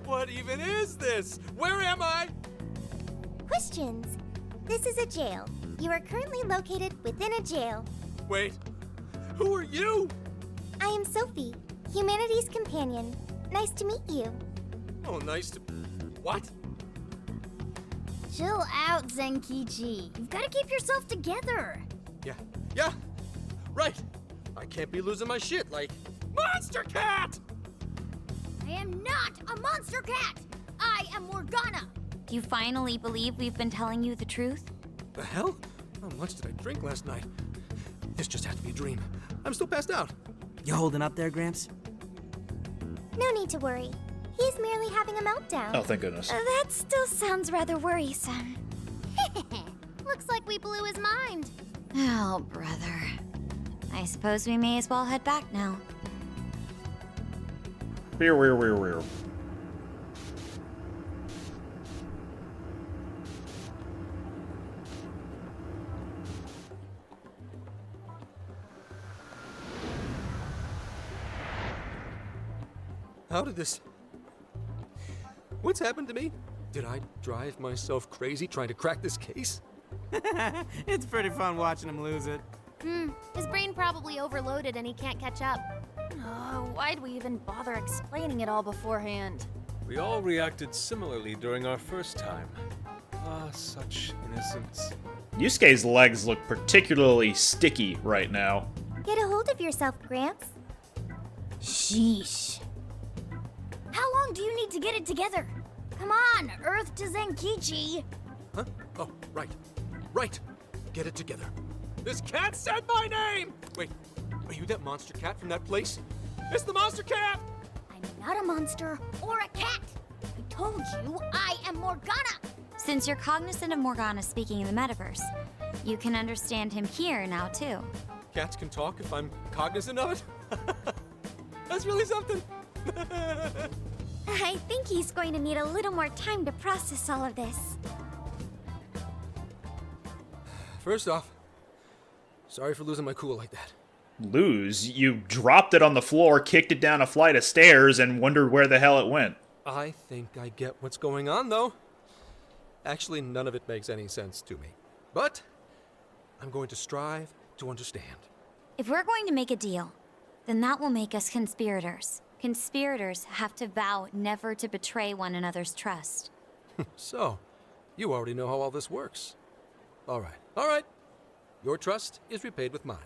What even is this? Where am I? Questions. This is a jail. You are currently located within a jail. Wait. Who are you? I am Sophie, humanity's companion. Nice to meet you. Oh, nice to... What? Chill out, Zenkichi. You've got to keep yourself together. Yeah. Right. I can't be losing my shit like... Monster Cat! I am not a monster cat. I am Morgana. Do you finally believe we've been telling you the truth? The hell? How much did I drink last night? This just has to be a dream. I'm still passed out. You holding up there, Gramps? No need to worry. He is merely having a meltdown. Oh, thank goodness. That still sounds rather worrisome. Looks like we blew his mind. Oh, brother. I suppose we may as well head back now. Beer, weir, weir, weir. How did this... What's happened to me? Did I drive myself crazy trying to crack this case? It's pretty fun watching him lose it. His brain probably overloaded and he can't catch up. Oh, why'd we even bother explaining it all beforehand? We all reacted similarly during our first time. Ah, such innocence. Yusuke's legs look particularly sticky right now. Get a hold of yourself, Gramps. Sheesh. How long do you need to get it together? Come on, Earth to Zenkichi. Huh? Oh, right. Right. Get it together. This cat said my name! Wait, are you that monster cat from that place? It's the monster cat! I'm not a monster or a cat. I told you I am Morgana. Since you're cognizant of Morgana speaking in the metaverse, you can understand him here now, too. Cats can talk if I'm cognizant of it? That's really something. I think he's going to need a little more time to process all of this. First off, sorry for losing my cool like that. Lose? You dropped it on the floor, kicked it down a flight of stairs, and wondered where the hell it went. I think I get what's going on, though. Actually, none of it makes any sense to me. But I'm going to strive to understand. If we're going to make a deal, then that will make us conspirators. Conspirators have to vow never to betray one another's trust. So, you already know how all this works. All right. Your trust is repaid with mine.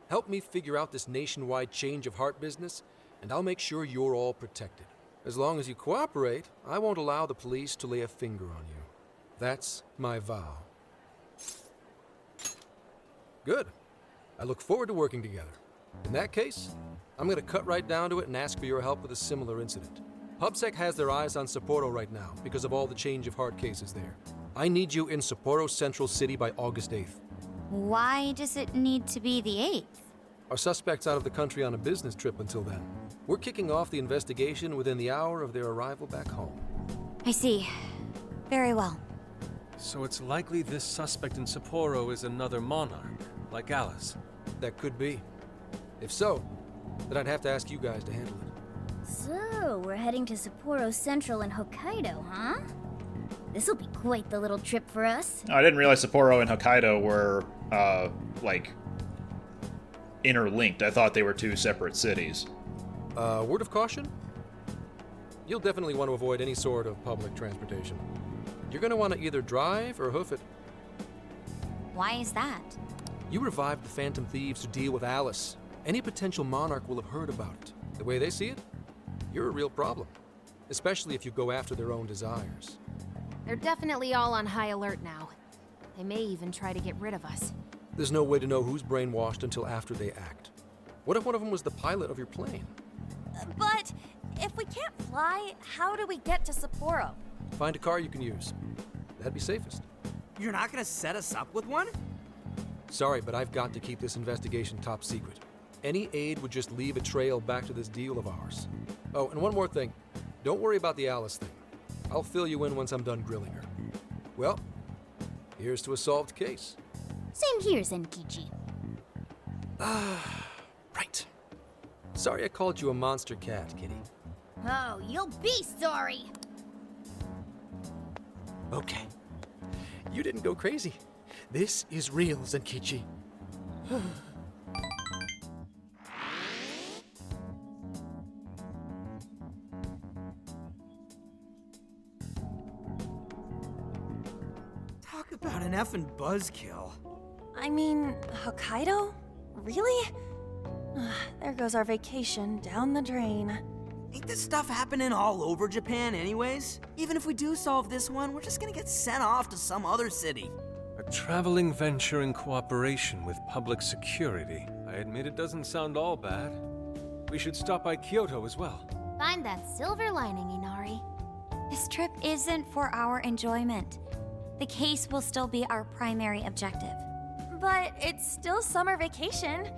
Help me figure out this nationwide change of heart business, and I'll make sure you're all protected. As long as you cooperate, I won't allow the police to lay a finger on you. That's my vow. Good. I look forward to working together. In that case, I'm going to cut right down to it and ask for your help with a similar incident. PubSec has their eyes on Sapporo right now because of all the change of heart cases there. I need you in Sapporo Central City by August 8th. Why does it need to be the 8th? Our suspect's out of the country on a business trip until then. We're kicking off the investigation within the hour of their arrival back home. I see. Very well. So it's likely this suspect in Sapporo is another monarch, like Alice. That could be. If so, then I'd have to ask you guys to handle it. So, we're heading to Sapporo Central in Hokkaido, huh? This'll be quite the little trip for us. Oh, I didn't realize Sapporo and Hokkaido were, interlinked. I thought they were two separate cities. Word of caution? You'll definitely want to avoid any sort of public transportation. You're gonna want to either drive or hoof it. Why is that? You revived the Phantom Thieves to deal with Alice. Any potential monarch will have heard about it. The way they see it, you're a real problem. Especially if you go after their own desires. They're definitely all on high alert now. They may even try to get rid of us. There's no way to know who's brainwashed until after they act. What if one of them was the pilot of your plane? But if we can't fly, how do we get to Sapporo? Find a car you can use. That'd be safest. You're not gonna set us up with one? Sorry, but I've got to keep this investigation top secret. Any aid would just leave a trail back to this deal of ours. Oh, and one more thing. Don't worry about the Alice thing. I'll fill you in once I'm done grilling her. Well, here's to a solved case. Same here, Zenkichi. Right. Sorry I called you a monster cat, Kitty. Oh, you'll be sorry. Okay. You didn't go crazy. This is real, Zenkichi. Talk about an effing buzzkill. I mean, Hokkaido? Really? There goes our vacation down the drain. Ain't this stuff happening all over Japan anyways? Even if we do solve this one, we're just gonna get sent off to some other city. A traveling venture in cooperation with public security. I admit it doesn't sound all bad. We should stop by Kyoto as well. Find that silver lining, Inari. This trip isn't for our enjoyment. The case will still be our primary objective. But it's still summer vacation.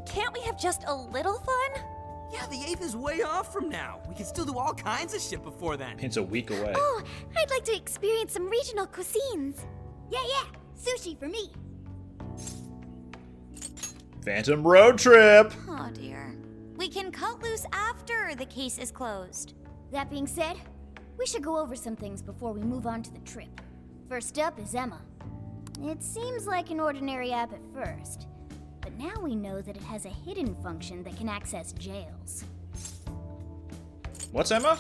Can't we have just a little fun? Yeah, the 8th is way off from now. We can still do all kinds of shit before then. It's a week away. Oh, I'd like to experience some regional cuisines. Yeah, sushi for me. Phantom road trip! Oh dear. We can cut loose after the case is closed. That being said, we should go over some things before we move on to the trip. First up is Emma. It seems like an ordinary app at first, but now we know that it has a hidden function that can access jails. What's Emma?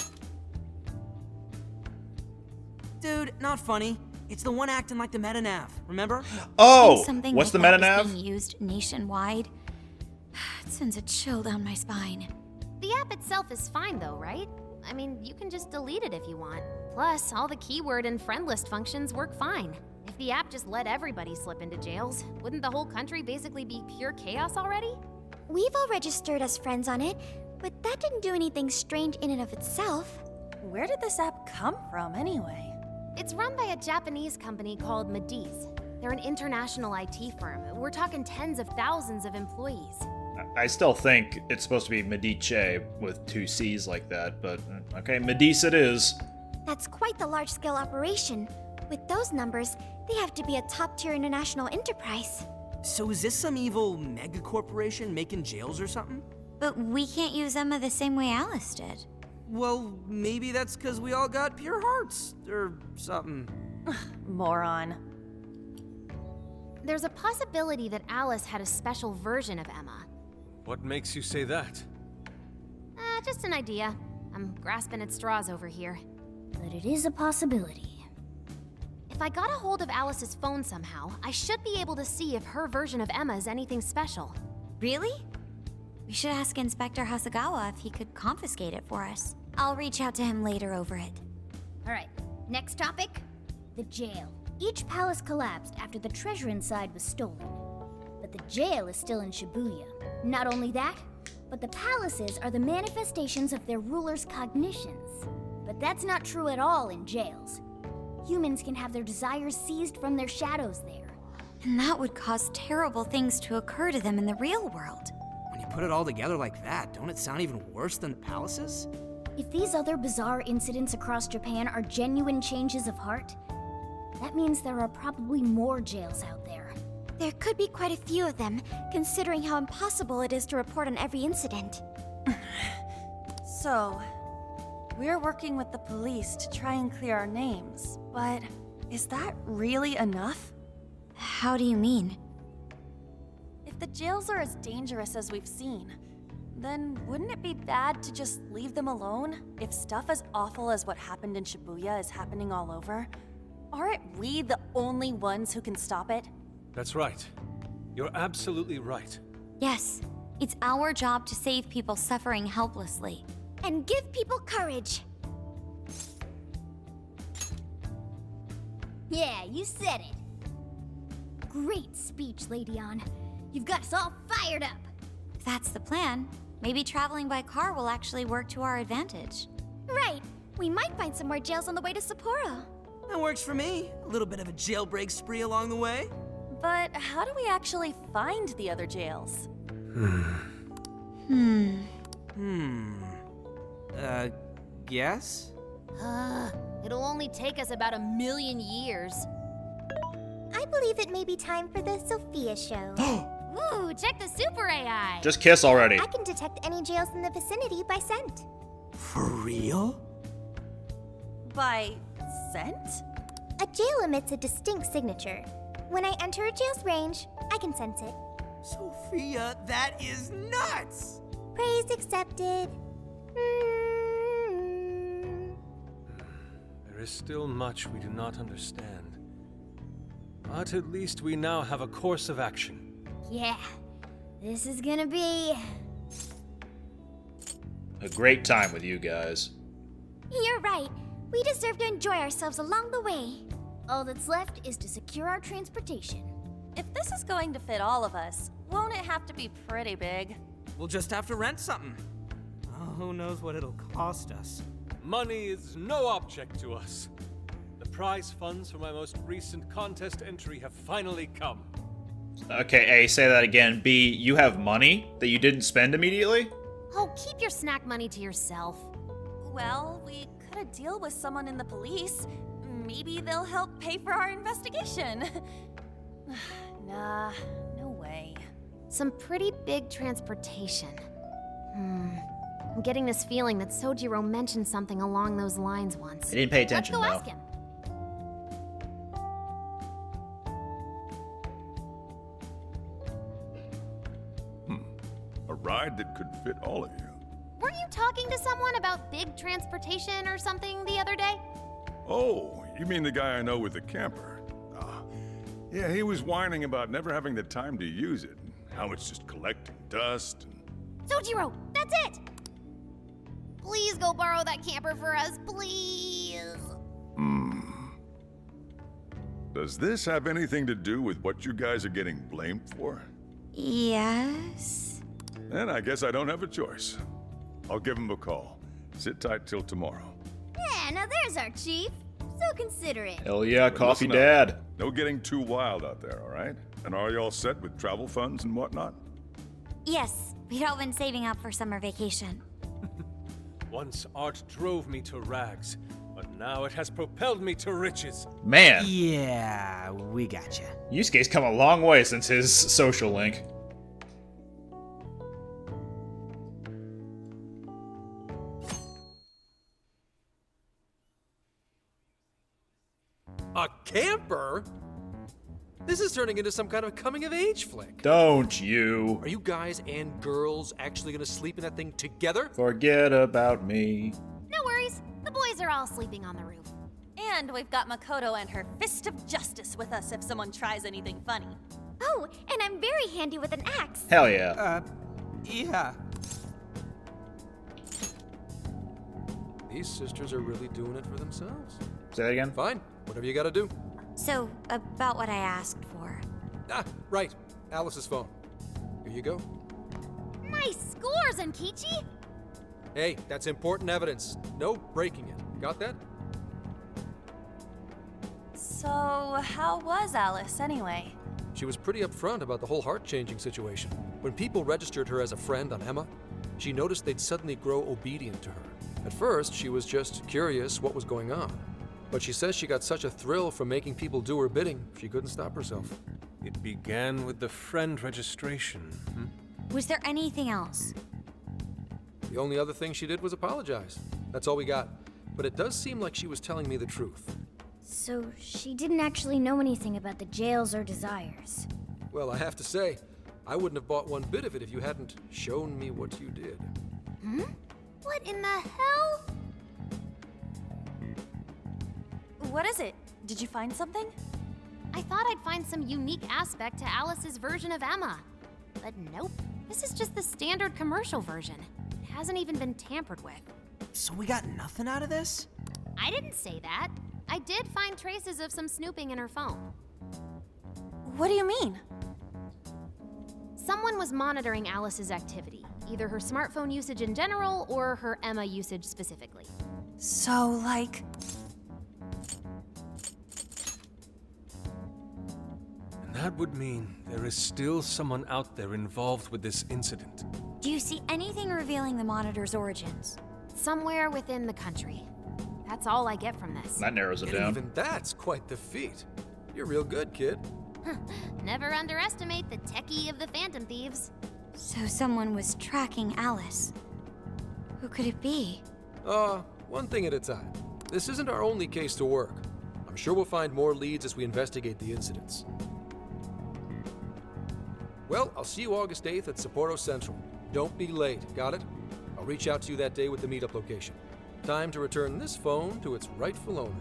Dude, not funny. It's the one acting like the meta-nav, remember? Oh! Something What's like the that meta-nav? is being used nationwide. It sends a chill down my spine. The app itself is fine though, right? I mean, you can just delete it if you want. Plus, all the keyword and friend list functions work fine. If the app just let everybody slip into jails, wouldn't the whole country basically be pure chaos already? We've all registered as friends on it, but that didn't do anything strange in and of itself. Where did this app come from, anyway? It's run by a Japanese company called Medice. They're an international IT firm. We're talking tens of thousands of employees. I still think it's supposed to be Medice with 2 C's like that, but okay, Medice it is. That's quite the large-scale operation. With those numbers, they have to be a top-tier international enterprise. So is this some evil mega corporation making jails or something? But we can't use Emma the same way Alice did. Well, maybe that's because we all got pure hearts, or something. Moron. There's a possibility that Alice had a special version of Emma. What makes you say that? Just an idea. I'm grasping at straws over here. But it is a possibility. If I got a hold of Alice's phone somehow, I should be able to see if her version of Emma is anything special. Really? We should ask Inspector Hasagawa if he could confiscate it for us. I'll reach out to him later over it. Alright, next topic. The jail. Each palace collapsed after the treasure inside was stolen. But the jail is still in Shibuya. Not only that, but the palaces are the manifestations of their rulers' cognitions. But that's not true at all in jails. Humans can have their desires seized from their shadows there. And that would cause terrible things to occur to them in the real world. When you put it all together like that, don't it sound even worse than the palaces? If these other bizarre incidents across Japan are genuine changes of heart, that means there are probably more jails out there. There could be quite a few of them, considering how impossible it is to report on every incident. So, we're working with the police to try and clear our names, but is that really enough? How do you mean? If the jails are as dangerous as we've seen, then wouldn't it be bad to just leave them alone if stuff as awful as what happened in Shibuya is happening all over? Aren't we the only ones who can stop it? That's right. You're absolutely right. Yes, it's our job to save people suffering helplessly. And give people courage. Yeah, you said it. Great speech, Lady On. You've got us all fired up. If that's the plan, maybe traveling by car will actually work to our advantage. Right. We might find some more jails on the way to Sapporo. That works for me. A little bit of a jailbreak spree along the way. But how do we actually find the other jails? Guess? It'll only take us about 1,000,000 years. I believe it may be time for the Sophia show. Ooh, check the super AI. Just kiss already. I can detect any jails in the vicinity by scent. For real? By scent? A jail emits a distinct signature. When I enter a jail's range, I can sense it. Sophia, that is nuts! Praise accepted. There is still much we do not understand. But at least we now have a course of action. Yeah, this is gonna be... A great time with you guys. You're right. We deserve to enjoy ourselves along the way. All that's left is to secure our transportation. If this is going to fit all of us, won't it have to be pretty big? We'll just have to rent something. Oh, who knows what it'll cost us. Money is no object to us. The prize funds for my most recent contest entry have finally come. Okay, A, say that again. B, you have money that you didn't spend immediately? Oh, keep your snack money to yourself. Well, we could a deal with someone in the police. Maybe they'll help pay for our investigation. Nah, no way. Some pretty big transportation. I'm getting this feeling that Sojiro mentioned something along those lines once. I didn't pay attention, Let's go though. ask him. A ride that could fit all of you. Weren't you talking to someone about big transportation or something the other day? Oh, you mean the guy I know with the camper? Yeah, he was whining about never having the time to use it, and how it's just collecting dust and... Sojiro, that's it! Please go borrow that camper for us, please. Does this have anything to do with what you guys are getting blamed for? Yes? Then I guess I don't have a choice. I'll give him a call. Sit tight till tomorrow. Yeah, now there's our chief. So considerate. Hell yeah, But coffee listen up. dad. No getting too wild out there, all right? And are you all set with travel funds and whatnot? Yes, we'd all been saving up for summer vacation. Once art drove me to rags, but now it has propelled me to riches. Man. Yeah, we gotcha. Yusuke's come a long way since his social link. A camper? This is turning into some kind of coming-of-age flick. Don't you. Are you guys and girls actually gonna sleep in that thing together? Forget about me. No worries, the boys are all sleeping on the roof. And we've got Makoto and her fist of justice with us if someone tries anything funny. Oh, and I'm very handy with an axe. Hell yeah. Yeah. These sisters are really doing it for themselves. Say that again? Fine, whatever you gotta do. So, about what I asked for. Ah, right. Alice's phone. Here you go. Nice scores, Enkichi! Hey, that's important evidence. No breaking it. Got that? So, how was Alice anyway? She was pretty upfront about the whole heart-changing situation. When people registered her as a friend on Emma, she noticed they'd suddenly grow obedient to her. At first, she was just curious what was going on. But she says she got such a thrill from making people do her bidding, she couldn't stop herself. It began with the friend registration. Was there anything else? The only other thing she did was apologize. That's all we got. But it does seem like she was telling me the truth. So she didn't actually know anything about the jails or desires. Well, I have to say, I wouldn't have bought one bit of it if you hadn't shown me what you did. What in the hell? What is it? Did you find something? I thought I'd find some unique aspect to Alice's version of Emma. But nope. This is just the standard commercial version. It hasn't even been tampered with. So we got nothing out of this? I didn't say that. I did find traces of some snooping in her phone. What do you mean? Someone was monitoring Alice's activity, either her smartphone usage in general or her Emma usage specifically. So, like... And that would mean there is still someone out there involved with this incident. Do you see anything revealing the monitor's origins? Somewhere within the country. That's all I get from this. That narrows it And down. even that's quite the feat. You're real good, kid. Never underestimate the techie of the Phantom Thieves. So someone was tracking Alice. Who could it be? One thing at a time. This isn't our only case to work. I'm sure we'll find more leads as we investigate the incidents. Well, I'll see you August 8th at Sapporo Central. Don't be late, got it? I'll reach out to you that day with the meetup location. Time to return this phone to its rightful owner.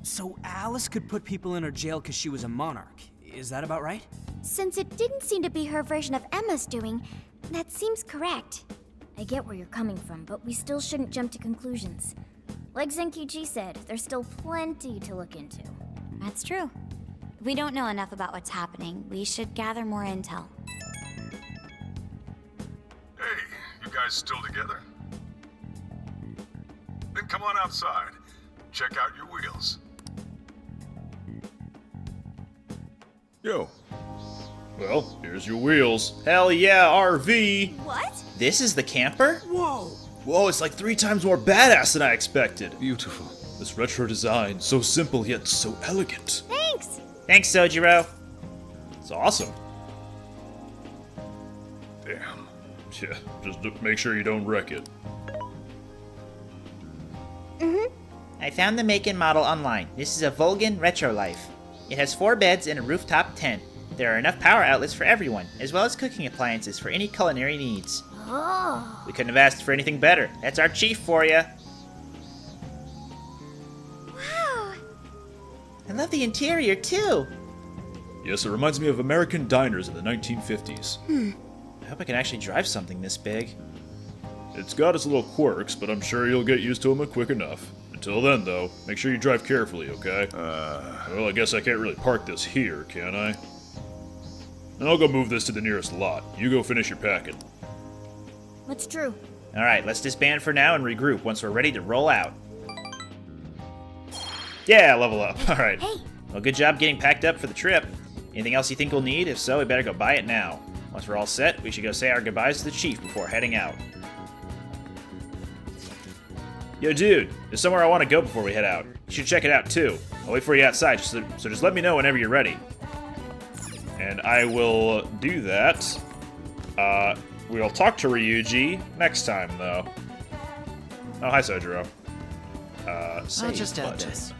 So Alice could put people in her jail because she was a monarch. Is that about right? Since it didn't seem to be her version of Emma's doing, that seems correct. I get where you're coming from, but we still shouldn't jump to conclusions. Like Zenki-ji said, there's still plenty to look into. That's true. If we don't know enough about what's happening, we should gather more intel. Hey, you guys still together? Then come on outside. Check out your wheels. Yo. Well, here's your wheels. Hell yeah, RV! What? This is the camper? Whoa! Whoa, it's like 3 times more badass than I expected. Beautiful. This retro design, so simple yet so elegant. Thanks! Thanks, Sojiro. It's awesome. Damn. Yeah, just make sure you don't wreck it. I found the make and model online. This is a Vulcan Retro Life. It has 4 beds and a rooftop tent. There are enough power outlets for everyone, as well as cooking appliances for any culinary needs. Oh. We couldn't have asked for anything better. That's our chief for you. Wow! I love the interior, too. Yes, it reminds me of American diners in the 1950s. I hope I can actually drive something this big. It's got its little quirks, but I'm sure you'll get used to them quick enough. Until then, though, make sure you drive carefully, okay? Well, I guess I can't really park this here, can I? I'll go move this to the nearest lot. You go finish your packing. What's true? Alright, let's disband for now and regroup once we're ready to roll out. Yeah, level up. Alright. Hey. Well, good job getting packed up for the trip. Anything else you think we'll need? If so, we better go buy it now. Once we're all set, we should go say our goodbyes to the chief before heading out. Yo, dude, there's somewhere I want to go before we head out. You should check it out, too. I'll wait for you outside, so just let me know whenever you're ready. And I will do that. We'll talk to Ryuji next time, though. Oh, hi, Sojiro. I'll just add button. this.